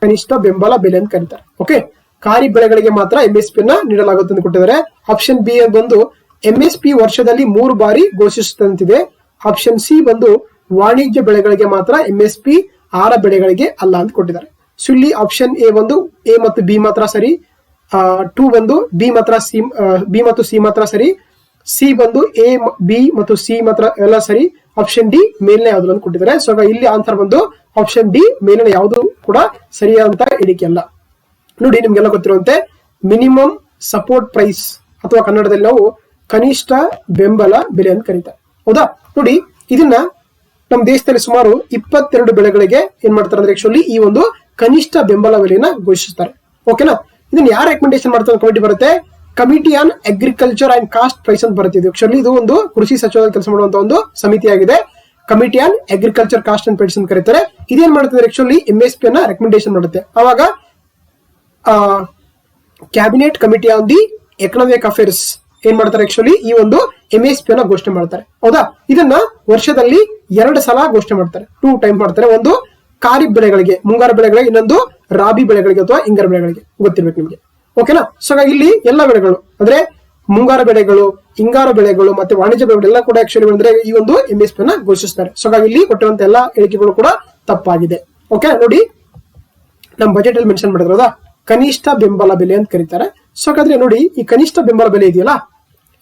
ಕನಿಷ್ಠ ಬೆಂಬಲ ಬೆಲೆ ಅಂತ ಕರೀತಾರೆ. ಓಕೆ, ಖಾರಿ ಬೆಳೆಗಳಿಗೆ ಮಾತ್ರ MSP ಅನ್ನ ನೀಡಲಾಗುತ್ತೆ ಅಂತ ಕೊಟ್ಟಿದ್ದಾರೆ. ಆಪ್ಷನ್ ಬಿ ಬಂದು MSP ವರ್ಷದಲ್ಲಿ 3 ಬಾರಿ ಘೋಷಿಸುತ್ತಂತಿದೆ. ಆಪ್ಷನ್ ಸಿ ಬಂದು ವಾಣಿಜ್ಯ ಬೆಳೆಗಳಿಗೆ ಮಾತ್ರ MSP ಆಹಾರ ಬೆಳೆಗಳಿಗೆ ಅಲ್ಲ ಅಂತ ಕೊಟ್ಟಿದ್ದಾರೆ. ಸೊ ಇಲ್ಲಿ ಆಪ್ಷನ್ ಎ ಬಂದು ಎ ಮತ್ತು ಬಿ ಮಾತ್ರ ಸರಿ, 2 ಬಂದು ಬಿ ಮತ್ತು ಸಿ ಮಾತ್ರ ಸರಿ, ಸಿ ಬಂದು ಎ ಬಿ ಮತ್ತು ಸಿ ಮಾತ್ರ ಎಲ್ಲ ಸರಿ, ಆಪ್ಷನ್ ಡಿ ಮೇಲಿನ ಯಾವ್ದು ಅಂತ ಕೊಟ್ಟಿದ್ದಾರೆ. ಸೊ ಇಲ್ಲಿ ಆನ್ಸರ್ ಬಂದು ಆಪ್ಷನ್ ಡಿ ಮೇಲಿನ ಯಾವುದು ಕೂಡ ಸರಿಯಾದಂತ ಹೇಳಿಕೆ ಅಲ್ಲ. ನೋಡಿ ನಿಮ್ಗೆಲ್ಲ ಗೊತ್ತಿರುವಂತೆ ಮಿನಿಮಮ್ ಸಪೋರ್ಟ್ ಪ್ರೈಸ್ ಅಥವಾ ಕನ್ನಡದಲ್ಲಿ ನಾವು ಕನಿಷ್ಠ ಬೆಂಬಲ ಬೆಲೆ ಅಂತ ಕರೀತಾರೆ. ಹೌದಾ? ನೋಡಿ ಇದನ್ನ ನಮ್ಮ ದೇಶದಲ್ಲಿ ಸುಮಾರು 22 ಬೆಳೆಗಳಿಗೆ ಏನ್ ಮಾಡ್ತಾರೆ ಅಂದ್ರೆ ಆಕ್ಚುಲಿ ಈ ಒಂದು ಕನಿಷ್ಠ ಬೆಂಬಲ ಬೆಲೆಯನ್ನ ಘೋಷಿಸ್ತಾರೆ. ಓಕೆನಾ? ಇದನ್ನ ಯಾರು ರೆಕಮೆಂಡೇಶನ್ ಮಾಡ್ತಾರೆ? ಕಮಿಟಿ ಬರುತ್ತೆ, committee on agriculture and cost price ಅಂತ ಬರುತ್ತೆ. ಇದು ಆಕ್ಚುಲಿ ಇದು ಒಂದು ಕೃಷಿ ಸಚಿವಾಲಯ ಕೆಲಸ ಮಾಡುವಂತ ಒಂದು ಸಮಿತಿಯಾಗಿದೆ. Committee on agriculture cost and price ಅಂತ ಕರೀತಾರೆ. ಇದೇನ್ ಮಾಡುತ್ತೆ ಆಕ್ಚುಲಿ MSP ಅನ್ನ ರೆಕಮೆಂಡೇಶನ್ ಮಾಡುತ್ತೆ. ಅವಾಗ cabinet committee on the economic affairs ಏನ್ ಮಾಡ್ತಾರೆ ಆಕ್ಚುಲಿ ಈ ಒಂದು MSP ಅನ್ನ ಘೋಷಣೆ ಮಾಡ್ತಾರೆ. ಹೌದಾ? ಇದನ್ನ ವರ್ಷದಲ್ಲಿ 2 ಸಲ ಘೋಷಣೆ ಮಾಡ್ತಾರೆ, 2 ಟೈಮ್ ಮಾಡ್ತಾರೆ. ಒಂದು ಖಾರಿಫ್ ಬೆಳೆಗಳಿಗೆ, ಮುಂಗಾರು ಬೆಳೆಗಳಿಗೆ, ಇನ್ನೊಂದು ರಾಬಿ ಬೆಳೆಗಳಿಗೆ ಅಥವಾ ಹಿಂಗಾರು ಬೆಳೆಗಳಿಗೆ. ಗೊತ್ತಿರ್ಬೇಕು ನಿಮ್ಗೆ. ಓಕೆನಾ? ಸೊ ಹಾಗಾಗಿ ಇಲ್ಲಿ ಎಲ್ಲ ಬೆಳೆಗಳು ಅಂದ್ರೆ ಮುಂಗಾರು ಬೆಳೆಗಳು, ಹಿಂಗಾರು ಬೆಳೆಗಳು ಮತ್ತೆ ವಾಣಿಜ್ಯ ಬೆಳೆಗಳು ಎಲ್ಲ ಕೂಡ ಆಕ್ಚುಲಿ ಅಂದ್ರೆ ಈ ಒಂದು MSP ಅನ್ನ ಘೋಷಿಸ್ತಾರೆ. ಸೊ ಹಾಗಾಗಿ ಇಲ್ಲಿ ಕೊಟ್ಟಿರುವಂತ ಎಲ್ಲ ಹೇಳಿಕೆಗಳು ಕೂಡ ತಪ್ಪಾಗಿದೆ. ಓಕೆ ನೋಡಿ, ನಮ್ಮ ಬಜೆಟ್ ಅಲ್ಲಿ ಮೆನ್ಷನ್ ಮಾಡಿದ್ರದ ಕನಿಷ್ಠ ಬೆಂಬಲ ಬೆಲೆ ಅಂತ ಕರೀತಾರೆ. ಸೊ ಹಾಗಾದ್ರೆ ನೋಡಿ ಈ ಕನಿಷ್ಠ ಬೆಂಬಲ ಬೆಲೆ ಇದೆಯಲ್ಲ,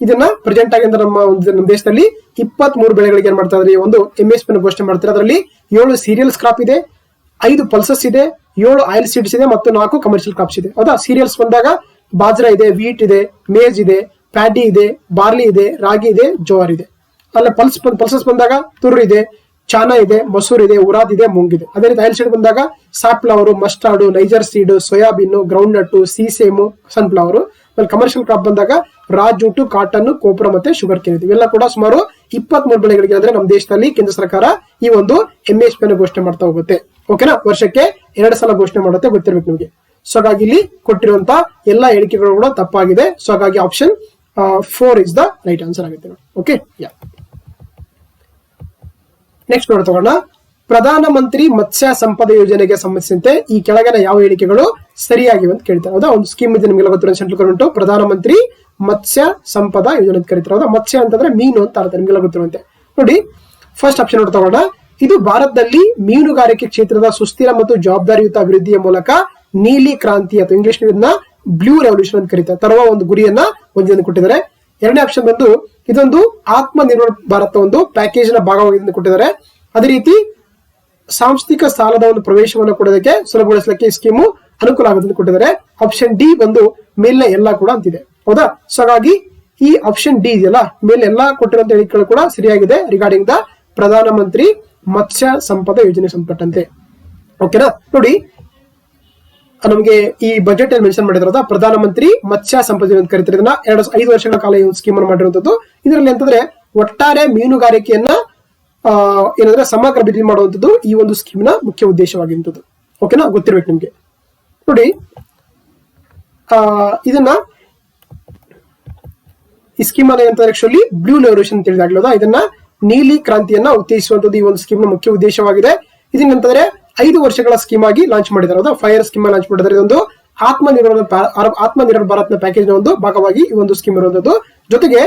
ಇದನ್ನ ಪ್ರೆಸೆಂಟ್ ಆಗಿ ನಮ್ಮ ದೇಶದಲ್ಲಿ 23 ಬೆಳೆಗಳಿಗೆ ಏನ್ ಮಾಡ್ತಾ ಇದ್ರೆ ಒಂದು MSP ಅನ್ನು ಘೋಷಣೆ ಮಾಡ್ತಾರೆ. ಅದರಲ್ಲಿ 7 ಸೀರಿಯಲ್ಸ್ ಕ್ರಾಪ್ ಇದೆ, 5 ಪಲ್ಸಸ್ ಇದೆ, 7 ಆಯಿಲ್ ಸೀಡ್ಸ್ ಇದೆ ಮತ್ತು 4 ಕಮರ್ಷಿಯಲ್ ಕ್ರಾಪ್ಸ್ ಇದೆ. ಹೌದಾ? ಸೀರಿಯಲ್ಸ್ ಬಂದಾಗ ಬಾಜ್ರಾ ಇದೆ, ವೀಟ್ ಇದೆ, ಮೇಜ್ ಇದೆ, ಪ್ಯಾಡಿ ಇದೆ, ಬಾರ್ಲಿ ಇದೆ, ರಾಗಿ ಇದೆ, ಜೋವಾರ್ ಇದೆ. ಅಲ್ಲ ಪಲ್ಸಸ್ ಬಂದಾಗ ತುರ್ ಇದೆ, ಚಾನಾ ಇದೆ, ಮಸೂರ್ ಇದೆ, ಉರಾದ್ ಇದೆ, ಮುಂಗ್ ಇದೆ. ಅದೇ ರೀತಿ ಆಯಿಲ್ ಸೀಡ್ ಬಂದಾಗ safflower, mustard, niger seed, soybean, ground nut, sesame, sunflower. ಆಮೇಲೆ ಕಮರ್ಷಿಯಲ್ ಕ್ರಾಪ್ ಬಂದಾಗ ರಾಜೂಟು, ಕಾಟನ್, ಕೋಪ್ರಾ ಮತ್ತೆ ಶುಗರ್ ಕೇನ್ ಇದೆ. ಇವೆಲ್ಲ ಕೂಡ ಸುಮಾರು 23 ಬೆಳೆಗಳಿಗೆ ಅಂದ್ರೆ ನಮ್ಮ ದೇಶದಲ್ಲಿ ಕೇಂದ್ರ ಸರ್ಕಾರ ಈ ಒಂದು MSP ಅನ್ನು ಘೋಷಣೆ ಮಾಡ್ತಾ ಹೋಗುತ್ತೆ. ಓಕೆನಾ? ವರ್ಷಕ್ಕೆ 2 ಸಲ ಘೋಷಣೆ ಮಾಡುತ್ತೆ, ಗೊತ್ತಿರ್ಬೇಕು ನಿಮಗೆ. ಸೊ ಹಾಗಾಗಿ ಇಲ್ಲಿ ಕೊಟ್ಟಿರುವಂತ ಎಲ್ಲಾ ಹೇಳಿಕೆಗಳು ಕೂಡ ತಪ್ಪಾಗಿದೆ. ಸೊ ಹಾಗಾಗಿ option 4 is the right answer ಆಗುತ್ತೆ. ಓಕೆ, ಯಾ. ನೆಕ್ಸ್ಟ್ ನೋಡಿ ತಗೋಣ. ಪ್ರಧಾನ ಮಂತ್ರಿ ಮತ್ಸ್ಯ ಸಂಪದ ಯೋಜನೆಗೆ ಸಂಬಂಧಿಸಿದಂತೆ ಈ ಕೆಳಗಿನ ಯಾವ ಹೇಳಿಕೆಗಳು ಸರಿಯಾಗಿವೆ ಅಂತ ಕೇಳ್ತಾರೆ. ಹೌದಾ? ಒಂದು ಸ್ಕೀಮ್ ಇದೆ ನಿಮಗೆಲ್ಲ ಗೊತ್ತಿರೋ ಸೆಂಟ್ರಲ್ ಗವರ್ಮೆಂಟ್ ಪ್ರಧಾನ ಮಂತ್ರಿ ಮತ್ಸ್ಯ ಸಂಪದ ಯೋಜನೆ ಅಂತ ಕರೀತಾರೆ. ಹೌದಾ? ಮತ್ಸ್ಯ ಅಂತಂದ್ರೆ ಮೀನು ಅಂತ ಅರ್ಥ, ನಿಮಗೆಲ್ಲ ಗೊತ್ತಿರುವಂತೆ. ನೋಡಿ ಫಸ್ಟ್ ಆಪ್ಷನ್ ನೋಡಿ ತಗೋಣ. ಇದು ಭಾರತದಲ್ಲಿ ಮೀನುಗಾರಿಕೆ ಕ್ಷೇತ್ರದ ಸುಸ್ಥಿರ ಮತ್ತು ಜವಾಬ್ದಾರಿಯುತ ಅಭಿವೃದ್ಧಿಯ ಮೂಲಕ ನೀಲಿ ಕ್ರಾಂತಿ ಅಥವಾ ಇಂಗ್ಲಿಷ್ ಇದನ್ನ ಬ್ಲೂ ರೆವಲ್ಯೂಷನ್ ಅಂತ ಕರೀತಾರೆ ತರುವ ಒಂದು ಗುರಿಯನ್ನ ಹೊಂದಿದೆ ಕೊಟ್ಟಿದ್ದಾರೆ. ಎರಡನೇ ಆಪ್ಷನ್ ಬಂದು ಇದೊಂದು ಆತ್ಮ ನಿರ್ಭರ ಭಾರತ ಒಂದು ಪ್ಯಾಕೇಜ್ ನ ಭಾಗವಾಗಿ ಕೊಟ್ಟಿದ್ದಾರೆ. ಅದೇ ರೀತಿ ಸಾಂಸ್ಥಿಕ ಸಾಲದ ಒಂದು ಪ್ರವೇಶವನ್ನು ಕೊಡೋದಕ್ಕೆ ಸುಲಭಗೊಳಿಸಲಿಕ್ಕೆ ಈ ಸ್ಕೀಮು ಅನುಕೂಲ ಆಗುತ್ತೆ ಅಂತ ಕೊಟ್ಟಿದ್ದಾರೆ. ಆಪ್ಷನ್ ಡಿ ಬಂದು ಮೇಲಿನ ಎಲ್ಲ ಕೂಡ ಅಂತಿದೆ. ಹೌದಾ? ಸೊ ಹಾಗಾಗಿ ಈ ಆಪ್ಷನ್ ಡಿ ಇದೆಯಲ್ಲ, ಮೇಲೆ ಎಲ್ಲಾ ಕೊಟ್ಟಿರುವಂತ ಹೇಳಿಕೆಗಳು ಕೂಡ ಸರಿಯಾಗಿದೆ ರಿಗಾರ್ಡಿಂಗ್ ದ ಪ್ರಧಾನ ಮಂತ್ರಿ ಮತ್ಸ್ಯ ಸಂಪದ ಯೋಜನೆ ಸಂಬಂಧಪಟ್ಟಂತೆ. ಓಕೆನಾ? ನೋಡಿ ನಮಗೆ ಈ ಬಜೆಟ್ ಅಲ್ಲಿ ಮೆನ್ಷನ್ ಮಾಡಿರೋದ ಪ್ರಧಾನ ಮಂತ್ರಿ ಮತ್ಸ್ಯ ಸಂಪದ ಯೋಜನೆ ಅಂತ ಕರೀತಾರೆ. ಇದನ್ನ 5 ವರ್ಷಗಳ ಕಾಲ ಈ ಒಂದು ಸ್ಕೀಮ್ ಅನ್ನು ಮಾಡಿರುವಂತದ್ದು. ಇದರಲ್ಲಿ ಅಂತಂದ್ರೆ ಒಟ್ಟಾರೆ ಮೀನುಗಾರಿಕೆಯನ್ನ ಏನಂದ್ರೆ ಸಮಗ್ರ ಅಭಿವೃದ್ಧಿ ಮಾಡುವಂತದ್ದು ಈ ಒಂದು ಸ್ಕೀಮ್ ನ ಮುಖ್ಯ ಉದ್ದೇಶವಾಗಿರುವಂತದ್ದು. ಓಕೆನಾ? ಗೊತ್ತಿರ್ಬೇಕು ನಿಮ್ಗೆ. ನೋಡಿ ಇದನ್ನ ಈ ಸ್ಕೀಮ್ ಅನ್ನ ಏನಂತಂದ್ರೆ ಆಕ್ಚುಲಿ ಬ್ಲೂ ರೆವಲ್ಯೂಷನ್ ಅಂತ ಹೇಳಿದಾಗ್ಲದ, ಇದನ್ನ ನೀಲಿ ಕ್ರಾಂತಿಯನ್ನ ಉತ್ತೇಜಿಸುವಂತದ್ದು ಈ ಒಂದು ಸ್ಕೀಮ್ ನ ಮುಖ್ಯ ಉದ್ದೇಶವಾಗಿದೆ. ಇದನ್ನಂತಂದ್ರೆ 5 ವರ್ಷಗಳ ಸ್ಕೀಮ್ ಆಗಿ ಲಾಂಚ್ ಮಾಡಿದ್ದಾರೆ. ಹೌದಾ? 5 ಇಯರ್ ಸ್ಕೀಮ್ ಲಾಂಚ್ ಮಾಡಿದ್ದಾರೆ. ಇದೊಂದು ಆತ್ಮನಿರ್ಭರ ಭಾರತ್ ನ ಪ್ಯಾಕೇಜ್ ನ ಒಂದು ಭಾಗವಾಗಿ ಈ ಒಂದು ಸ್ಕೀಮ್ ಇರುವಂತದ್ದು. ಜೊತೆಗೆ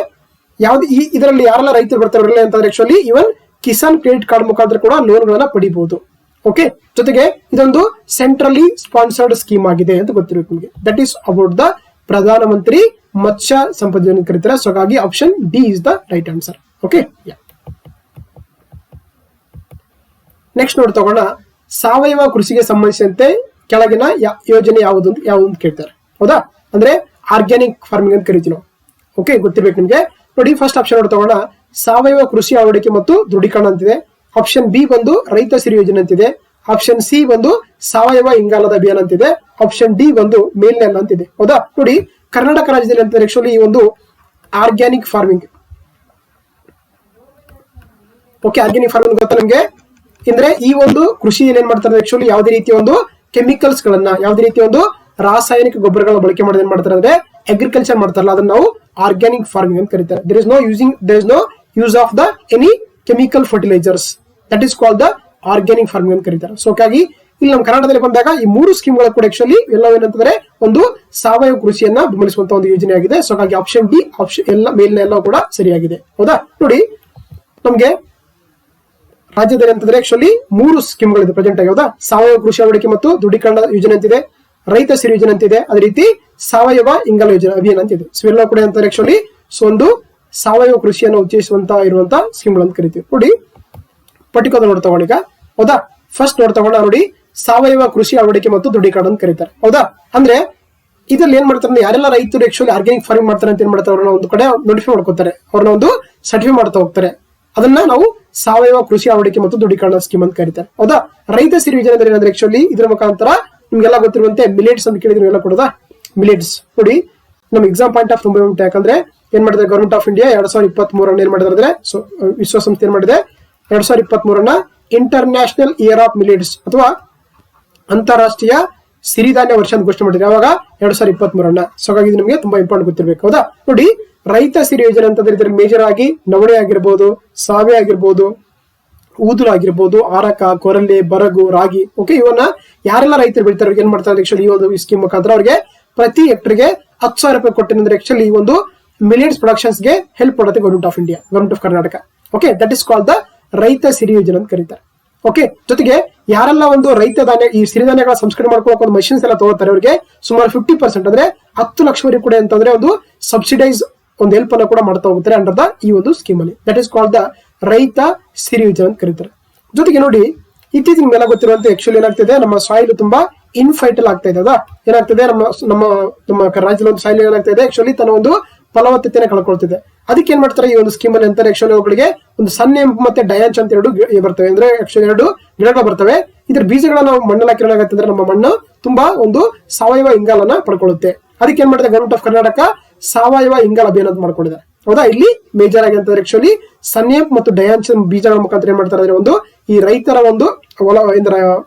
ಯಾವ್ದು ಇದರಲ್ಲಿ ಯಾರೆಲ್ಲ ರೈತರು ಬರ್ತಾರೆ ಅಂತಂದ್ರೆ ಆಕ್ಚುಲಿ ಇವನ್ ಕಿಸಾನ್ ಕ್ರೆಡಿಟ್ ಕಾರ್ಡ್ ಮುಖಾಂತರ ಕೂಡ ಲೋನ್ ಗಳನ್ನ ಪಡಿಬಹುದು. ಓಕೆ, ಜೊತೆಗೆ ಇದೊಂದು ಸೆಂಟ್ರಲಿ ಸ್ಪಾನ್ಸರ್ಡ್ ಸ್ಕೀಮ್ ಆಗಿದೆ ಅಂತ ಗೊತ್ತಿರಬೇಕು ನಿಮಗೆ. That is about the Pradhan Mantri Matsya ಸಂಪದ ಯೋಜನೆ ಕರೀತಾರೆ. ಸೊ ಹಾಗಾಗಿ option D is the right answer. Okay, next ನೋಡಿ ತಗೋಣ. ಸಾವಯವ ಕೃಷಿಗೆ ಸಂಬಂಧಿಸಿದಂತೆ ಕೆಳಗಿನ ಯೋಜನೆ ಯಾವುದು ಅಂತ ಕೇಳ್ತಾರೆ. ಹೌದಾ? ಅಂದ್ರೆ ಆರ್ಗ್ಯಾನಿಕ್ ಫಾರ್ಮಿಂಗ್ ಅಂತ ಕರಿತೀವಿ ನಾವು. ಓಕೆ, ಗೊತ್ತಿರ್ಬೇಕು ನಿಮ್ಗೆ. ನೋಡಿ ಫಸ್ಟ್ ಆಪ್ಷನ್ ನೋಡಿ ತಗೋಣ. ಸಾವಯವ ಕೃಷಿ ಅಳವಡಿಕೆ ಮತ್ತು ದೃಢೀಕರಣ ಅಂತಿದೆ. ಆಪ್ಷನ್ ಬಿ ಬಂದು ರೈತ ಸಿರಿ ಯೋಜನೆ ಅಂತಿದೆ. ಆಪ್ಷನ್ ಸಿ ಬಂದು ಸಾವಯವ ಇಂಗಾಲದ ಅಭಿಯಾನ ಅಂತಿದೆ. ಆಪ್ಷನ್ ಡಿ ಬಂದು ಮೇಲ್ನೆಲ್ಲ ಅಂತಿದೆ. ಹೌದಾ? ನೋಡಿ ಕರ್ನಾಟಕ ರಾಜ್ಯದಲ್ಲಿ ಅಂತ ಆಕ್ಚುಲಿ ಈ ಒಂದು organic farming. Okay, organic farming ಗೊತ್ತಾ ನಿಮ್ಗೆ? ಅಂದ್ರೆ ಈ ಒಂದು ಕೃಷಿಯಲ್ಲಿ ಏನ್ ಮಾಡ್ತಾರೆ ಆಕ್ಚುಲಿ ಯಾವುದೇ ರೀತಿಯ ಒಂದು ಕೆಮಿಕಲ್ಸ್ ಗಳನ್ನ, ಯಾವುದೇ ರೀತಿಯ ಒಂದು ರಾಸಾಯನಿಕ ಗೊಬ್ಬರಗಳನ್ನ ಬಳಕೆ ಮಾಡೋದು ಏನ್ ಮಾಡ್ತಾರೆ ಅಂದ್ರೆ ಅಗ್ರಿಕಲ್ಚರ್ ಮಾಡ್ತಾರಲ್ಲ, ಅದನ್ನ ನಾವು ಆರ್ಗ್ಯಾನಿಕ್ ಫಾರ್ಮಿಂಗ್ ಅಂತ ಕರೀತಾರೆ. There is no use of the any chemical fertilisers. That is called the organic farming ಅಂತ ಕರೀತಾರೆ. ಸೊ ಹಾಗಾಗಿ ಇಲ್ಲಿ ನಮ್ಮ ಕರ್ನಾಟಕದಲ್ಲಿ ಬಂದಾಗ ಈ 3 ಸ್ಕೀಮ್ಗಳ ಕೂಡ ಆಕ್ಚುಲಿ ಎಲ್ಲವೇನಂತಂದ್ರೆ ಒಂದು ಸಾವಯವ ಕೃಷಿಯನ್ನ ಬೆಂಬಲಿಸುವಂತ ಒಂದು ಯೋಜನೆ ಆಗಿದೆ. ಸೊ ಹಾಗಾಗಿ ಆಪ್ಷನ್ ಡಿ, ಆಪ್ಷನ್ ಎಲ್ಲ ಮೇಲಿನ ಎಲ್ಲ ಕೂಡ ಸರಿಯಾಗಿದೆ. ಹೌದಾ? ನೋಡಿ ನಮ್ಗೆ ರಾಜ್ಯದಲ್ಲಿ ಅಂತಂದ್ರೆ ಆಕ್ಚುಲಿ 3 ಸ್ಕೀಮ್ಗಳಿದೆ ಪ್ರೆಸೆಂಟ್ ಆಗಿ. ಹೌದಾ? ಸಾವಯವ ಕೃಷಿ ಅಳವಡಿಕೆ ಮತ್ತು ದೃಢೀಕರಣ ಯೋಜನೆ ಅಂತಿದೆ, ರೈತ ಸಿರಿ ಯೋಜನೆ ಅಂತಿದೆ, ಅದೇ ರೀತಿ ಸಾವಯವ ಇಂಗಾಲ ಯೋಜನೆ ಅಭಿಯಾನ ಅಂತಿದೆ. ಸೊ ಎಲ್ಲ ಕೂಡ ಅಂತಾರೆ ಆಕ್ಚುಲಿ ಒಂದು ಸಾವಯವ ಕೃಷಿಯನ್ನು ಉತ್ತೇಜಿಸುವಂತ ಇರುವಂತ ಸ್ಕೀಮ್ಗಳು ಅಂತ ಕರಿತೀವಿ. ನೋಡಿ ಪರ್ಟಿಕ್ಯುಲರ್ ನೋಡ್ ತಗೊಂಡೀಗ. ಹೌದಾ? ಫಸ್ಟ್ ನೋಡ್ ತಗೊಂಡ ನೋಡಿ ಸಾವಯವ ಕೃಷಿ ಅಳವಡಿಕೆ ಮತ್ತು ದೃಢೀಕರಣ ಅಂತ ಕರೀತಾರೆ. ಹೌದಾ? ಅಂದ್ರೆ ಇದ್ರಲ್ಲಿ ಏನ್ ಮಾಡ್ತಾರೆ, ಯಾರೆಲ್ಲ ರೈತರು ಆಕ್ಚುಲಿ ಆರ್ಗ್ಯಾನಿಕ್ ಫಾರ್ಮಿಂಗ್ ಮಾಡ್ತಾರೆ ಅಂತ ಏನ್ ಮಾಡ್ತಾರೆ, ಅವ್ರನ್ನ ಒಂದು ಕಡೆ ನೋಟಿಫೈ ಮಾಡ್ಕೋತಾರೆ, ಅವ್ರನ್ನ ಒಂದು ಸರ್ಟಿಫೈ ಮಾಡ್ತಾ ಹೋಗ್ತಾರೆ. ಅದನ್ನ ನಾವು ಸಾವಯವ ಕೃಷಿ ಅಳವಡಿಕೆ ಮತ್ತು ದೃಢೀಕರಣ ಸ್ಕೀಮ್ ಅಂತ ಕರೀತಾರೆ. ಹೌದಾ? ರೈತ ಸಿರಿ ಯೋಜನೆ ಅಂದ್ರೆ ಏನಂದ್ರೆ ಆಕ್ಚುಲಿ ಇದ್ರ ಮುಖಾಂತರ ನಿಮ್ಗೆಲ್ಲ ಗೊತ್ತಿರುವಂತೆ ಮಿಲೆಟ್ಸ್ ಅಂತ ಕೇಳಿದ್ರೆ ಎಲ್ಲ ಕೊಡೋದಾ, ಮಿಲೆಟ್ಸ್ ನೋಡಿ ನಮ್ ಎಕ್ಸಾಮ್ ಪಾಯಿಂಟ್ ಆಫ್ ತುಂಬಾ ಉಂಟು. ಯಾಕಂದ್ರೆ ಏನ್ ಮಾಡಿದ್ರೆ ಗವರ್ಮೆಂಟ್ ಆಫ್ ಇಂಡಿಯಾ 2023 ಏನ್ ಮಾಡಿದ್ರೆ ಅಂದ್ರೆ ವಿಶ್ವಸಂಸ್ಥೆ ಏನ್ ಮಾಡಿದೆ 2023 ಇಂಟರ್ನ್ಯಾಷನಲ್ ಇಯರ್ ಆಫ್ ಮಿಲೆಟ್ಸ್ ಅಥವಾ ಅಂತಾರಾಷ್ಟ್ರೀಯ ಸಿರಿಧಾನ್ಯ ವರ್ಷ ಅಂತ ಘೋಷಣೆ ಮಾಡಿದ್ರೆ ಯಾವಾಗ 2023. ಸೊ ಹಾಗಾಗಿ ಇದು ನಿಮಗೆ ತುಂಬಾ ಇಂಪಾರ್ಟೆಂಟ್ ಗೊತ್ತಿರಬೇಕು. ಹೌದಾ? ನೋಡಿ ರೈತ ಸಿರಿ ಯೋಜನೆ ಅಂತಂದ್ರೆ ಇದ್ರಲ್ಲಿ ಮೇಜರ್ ಆಗಿ ನವಣೆ ಆಗಿರ್ಬೋದು, ಸಾವೆ ಆಗಿರ್ಬೋದು, ಊದುಲು ಆಗಿರ್ಬೋದು, ಆರಕ, ಕೊರಲೆ, ಬರಗು, ರಾಗಿ, ಓಕೆ, ಇವನ್ನ ಯಾರೆಲ್ಲ ರೈತರು ಬೆಳಿತಾರೆ ಅವ್ರಿಗೆ ಏನ್ ಮಾಡ್ತಾರೆ ಆಕ್ಚುಲಿ ಈ ಒಂದು ಸ್ಕೀಮ್ ಮುಖಾಂತರ ಅವ್ರಿಗೆ ಪ್ರತಿ ಹೆಕ್ಟರ್ಗೆ 10,000 ರೂಪಾಯಿ ಕೊಟ್ಟಿದ್ರೆ ಆಕ್ಚುಲಿ ಈ ಒಂದು ಮಿಲಿಯನ್ಸ್ ಪ್ರೊಡಕ್ಷನ್ಸ್ ಗೆ ಹೆಲ್ಪ್ ಮಾಡುತ್ತೆ government of India, government of Karnataka. Okay, that is called the ರೈತ ಸಿರಿ ಯೋಜನೆ ಅಂತ ಕರೀತಾರೆ. ಓಕೆ, ಜೊತೆಗೆ ಯಾರೆಲ್ಲ ಒಂದು ರೈತ ಧಾನ್ಯ ಈ ಸಿರಿಧಾನ್ಯಗಳ ಸಂಸ್ಕರಣೆ ಮಾಡ್ಕೊಳ್ಳೋಕೆ ಒಂದು ಮಷಿನ್ಸ್ ಎಲ್ಲ ತಗೋತಾರೆ ಅವರಿಗೆ ಸುಮಾರು 50% ಅಂದ್ರೆ 10 ಲಕ್ಷವರೆಗೂ ಕೂಡ ಅಂತಂದ್ರೆ ಒಂದು ಸಬ್ಸಿಡೈಸ್ ಒಂದು ಹೆಲ್ಪ್ ಅನ್ನು ಕೂಡ ಮಾಡ್ತಾ ಹೋಗ್ತಾರೆ ಅಂಡರ್ ದ ಈ ಒಂದು ಸ್ಕೀಮ್ ಅಲ್ಲಿ. ದಟ್ ಇಸ್ ಕಾಲ್ಡ್ ದ ರೈತ ಸಿರಿ ಯೋಜನೆ ಅಂತ ಕರೀತಾರೆ. ಜೊತೆಗೆ ನೋಡಿ ಇತ್ತೀಚಿನ ಮೇಲೆ ಗೊತ್ತಿರುವಂತೆ ಆಕ್ಚುಲಿ ಏನಾಗ್ತಿದೆ, ನಮ್ಮ ಸಾಯಿಲ್ ತುಂಬಾ ಇನ್ಫರ್ಟೈಲ್ ಆಗ್ತಾ ಇದೆ. ಅದ ಏನಾಗ್ತಿದೆ, ನಮ್ಮ ನಮ್ಮ ನಮ್ಮ ರಾಜ್ಯದ ಒಂದು ಸಾಯಿಲ್ ಏನಾಗ್ತಾ ಇದೆ ಆಕ್ಚುಲಿ ತನ್ನ ಒಂದು ಫಲವತ್ತತೆಯನ್ನು ಕಳ್ಕೊಳ್ತಿದೆ. ಅದಕ್ಕೆ ಏನ್ ಮಾಡ್ತಾರೆ ಈ ಒಂದು ಸ್ಕೀಮ್ ಅಲ್ಲಿ ಅಂತಾರೆ ಆಕ್ಚುಲಿ ಅವುಗಳಿಗೆ ಒಂದು ಸನ್ನೆ ಮತ್ತೆ ಡಯಾಂಚ್ ಅಂತ ಎರಡು ಬರ್ತವೆ, ಅಂದ್ರೆ ಆಕ್ಚುಲಿ 2 ಗಿಡಗಳು ಬರ್ತವೆ. ಇದ್ರ ಬೀಜಗಳನ್ನ ನಾವು ಮಣ್ಣಲ್ಲಿ ಹಾಕಿ ಏನಾಗುತ್ತೆ ಅಂದ್ರೆ ನಮ್ಮ ಮಣ್ಣು ತುಂಬಾ ಒಂದು ಸಾವಯವ ಇಂಗಾಲನ ಪಡ್ಕೊಳ್ಳುತ್ತೆ. ಅದಕ್ಕೆ ಏನ್ ಮಾಡಿದೆ ಗವರ್ಮೆಂಟ್ ಆಫ್ ಕರ್ನಾಟಕ ಸಾವಯವ ಇಂಗಾಲ ಅಭಿಯಾನ ಅಂತ ಮಾಡ್ಕೊಂಡಿದೆ. ಹೌದಾ? ಇಲ್ಲಿ ಮೇಜರ್ ಆಗಿ ಅಂತಂದ್ರೆ ಆಕ್ಚುಲಿ ಸನ್ನೇಪ್ ಮತ್ತು ಡಯಾಂಚ್ ಬೀಜಗಳ ಮುಖಾಂತರ ಏನ್ ಮಾಡ್ತಾರೆ ಅಂದ್ರೆ ಒಂದು ಈ ರೈತರ ಒಂದು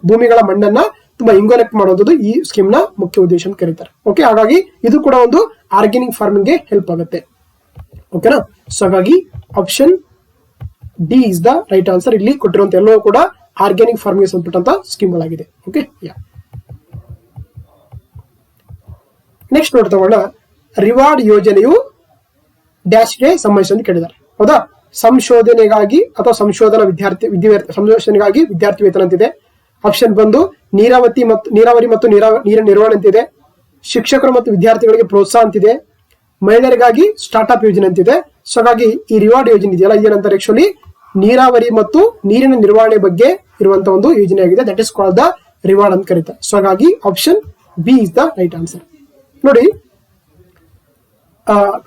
ಭೂಮಿಗಳ ಮಣ್ಣನ್ನ ತುಂಬಾ ಇಂಗೋಲೆಕ್ಟ್ ಮಾಡುವಂಥದ್ದು ಈ ಸ್ಕೀಮ್ ನ ಮುಖ್ಯ ಉದ್ದೇಶ ಅಂತ ಕರೀತಾರೆ. ಓಕೆ, ಹಾಗಾಗಿ ಇದು ಕೂಡ ಒಂದು ಆರ್ಗ್ಯಾನಿಕ್ ಫಾರ್ಮಿಂಗ್ ಗೆ ಹೆಲ್ಪ್ ಆಗುತ್ತೆ. ಓಕೆನಾ? ಸೊ ಹಾಗಾಗಿ option D is the right answer. ಇಲ್ಲಿ ಕೊಟ್ಟಿರುವಂತ ಎಲ್ಲವೂ ಕೂಡ ಆರ್ಗ್ಯಾನಿಕ್ ಫಾರ್ಮಿಂಗ್ ಸಂಬಂಧಪಟ್ಟಂತ ಸ್ಕೀಮ್ಗಳಾಗಿದೆ. ಓಕೆ, ನೆಕ್ಸ್ಟ್ ನೋಡ್ತಗೋಣ. ರಿವಾರ್ಡ್ ಯೋಜನೆಯು ಡ್ಯಾಶ್ಗೆ ಸಂಬಂಧಿಸಿದಂತೆ ಕೇಳಿದ್ದಾರೆ. ಹೌದಾ? ಸಂಶೋಧನೆಗಾಗಿ ಅಥವಾ ಸಂಶೋಧನೆಗಾಗಿ ವಿದ್ಯಾರ್ಥಿ ವೇತನ ಅಂತಿದೆ. ಆಪ್ಷನ್ ಬಂದು ನೀರಾವರಿ ಮತ್ತು ನೀರಿನ ನಿರ್ವಹಣೆ ಅಂತಿದೆ. ಶಿಕ್ಷಕರು ಮತ್ತು ವಿದ್ಯಾರ್ಥಿಗಳಿಗೆ ಪ್ರೋತ್ಸಾಹ ಅಂತಿದೆ. ಮಹಿಳೆಯರಿಗಾಗಿ ಸ್ಟಾರ್ಟ್ಅಪ್ ಯೋಜನೆ ಅಂತಿದೆ. ಸೊ ಹಾಗಾಗಿ ಈ ರಿವಾರ್ಡ್ ಯೋಜನೆ ಇದೆಯಲ್ಲ ಏನಂತಾರೆ ಆಕ್ಚುಲಿ ನೀರಾವರಿ ಮತ್ತು ನೀರಿನ ನಿರ್ವಹಣೆ ಬಗ್ಗೆ ಇರುವಂತ ಒಂದು ಯೋಜನೆ ಆಗಿದೆ. That is called the reward ಅಂತ ಕರೀತಾರೆ. ಸೊ ಹಾಗಾಗಿ option B is the right answer. ನೋಡಿ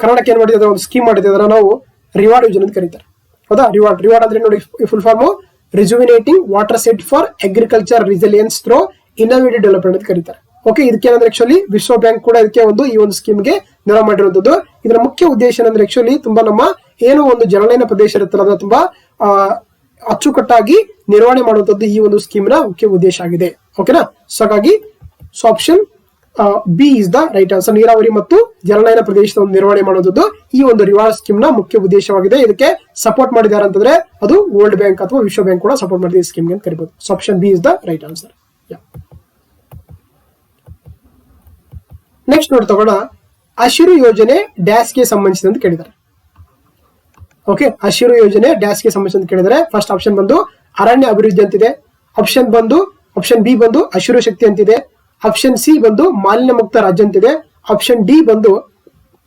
ಕರ್ನಾಟಕ ಏನ್ ಮಾಡಿದ್ರೆ ಒಂದು ಸ್ಕೀಮ್ ಮಾಡಿದ್ರೆ ಅದನ್ನ ನಾವು ರಿವಾರ್ಡ್ ಯೋಜನೆ ಅಂತ ಕರೀತಾರೆ. ಹೌದಾ? ರಿವಾರ್ಡ್ ಅಂದ್ರೆ ನೋಡಿ full form rejuvenating water set for agriculture resilience through innovative development ಅಂತ ಕರೀತಾರೆ. ಓಕೆ, ಇದಕ್ಕೆ ಏನಂದ್ರೆ ಆಕ್ಚುಲಿ ವಿಶ್ವ ಬ್ಯಾಂಕ್ ಕೂಡ ಇದಕ್ಕೆ ಈ ಒಂದು ಸ್ಕೀಮ್ಗೆ ನೆರವು ಮಾಡಿರುವಂತದ್ದು. ಇದರ ಮುಖ್ಯ ಉದ್ದೇಶ ಏನಂದ್ರೆ ಆಕ್ಚುಲಿ ತುಂಬಾ ನಮ್ಮ ಏನು ಒಂದು ಜಲನಯನ ಪ್ರದೇಶ ಇರುತ್ತಲ್ಲ ಅದನ್ನ ತುಂಬಾ ಅಚ್ಚುಕಟ್ಟಾಗಿ ನಿರ್ವಹಣೆ ಮಾಡುವಂತದ್ದು ಈ ಒಂದು ಸ್ಕೀಮ್ ನ ಮುಖ್ಯ ಉದ್ದೇಶ ಆಗಿದೆ. ಓಕೆನಾ? ಸೊ ಹಾಗಾಗಿ option B is the right answer. ನೀರಾವರಿ ಮತ್ತು ಜಲನಯನ ಪ್ರದೇಶದ ಒಂದು ನಿರ್ವಹಣೆ ಮಾಡುವುದು ಈ ಒಂದು ರಿವಾರ್ಡ್ ಸ್ಕೀಮ್ ನ ಮುಖ್ಯ ಉದ್ದೇಶವಾಗಿದೆ. ಇದಕ್ಕೆ ಸಪೋರ್ಟ್ ಮಾಡಿದ್ದಾರೆ ಅಂತಂದ್ರೆ ಅದು ವರ್ಲ್ಡ್ ಬ್ಯಾಂಕ್ ಅಥವಾ ವಿಶ್ವ ಬ್ಯಾಂಕ್ ಕೂಡ ಸಪೋರ್ಟ್ ಮಾಡಿದೆ ಈ ಸ್ಕೀಮ್ಗೆ ಅಂತ ಕರೀಬಹುದು. So option B is the right answer. Next ನೋಡಿ ತಗೋಣ. ಹಸಿರು ಯೋಜನೆ ಡ್ಯಾಶ್ಗೆ ಸಂಬಂಧಿಸಿದಂತೆ ಕೇಳಿದ್ದಾರೆ. ಓಕೆ, ಹಸಿರು ಯೋಜನೆ ಡ್ಯಾಶ್ಗೆ ಸಂಬಂಧಿಸಿದಂತೆ ಕೇಳಿದರೆ ಫಸ್ಟ್ ಆಪ್ಷನ್ ಬಂದು ಅರಣ್ಯ ಅಭಿವೃದ್ಧಿ ಅಂತಿದೆ. ಆಪ್ಷನ್ ಬಿ ಬಂದು ಹಸಿರು ಶಕ್ತಿ ಅಂತಿದೆ. ಆಪ್ಷನ್ ಸಿ ಬಂದು ಮಾಲಿನ್ಯ ಮುಕ್ತ ರಾಜ್ಯ ಅಂತಿದೆ. ಆಪ್ಷನ್ ಡಿ ಬಂದು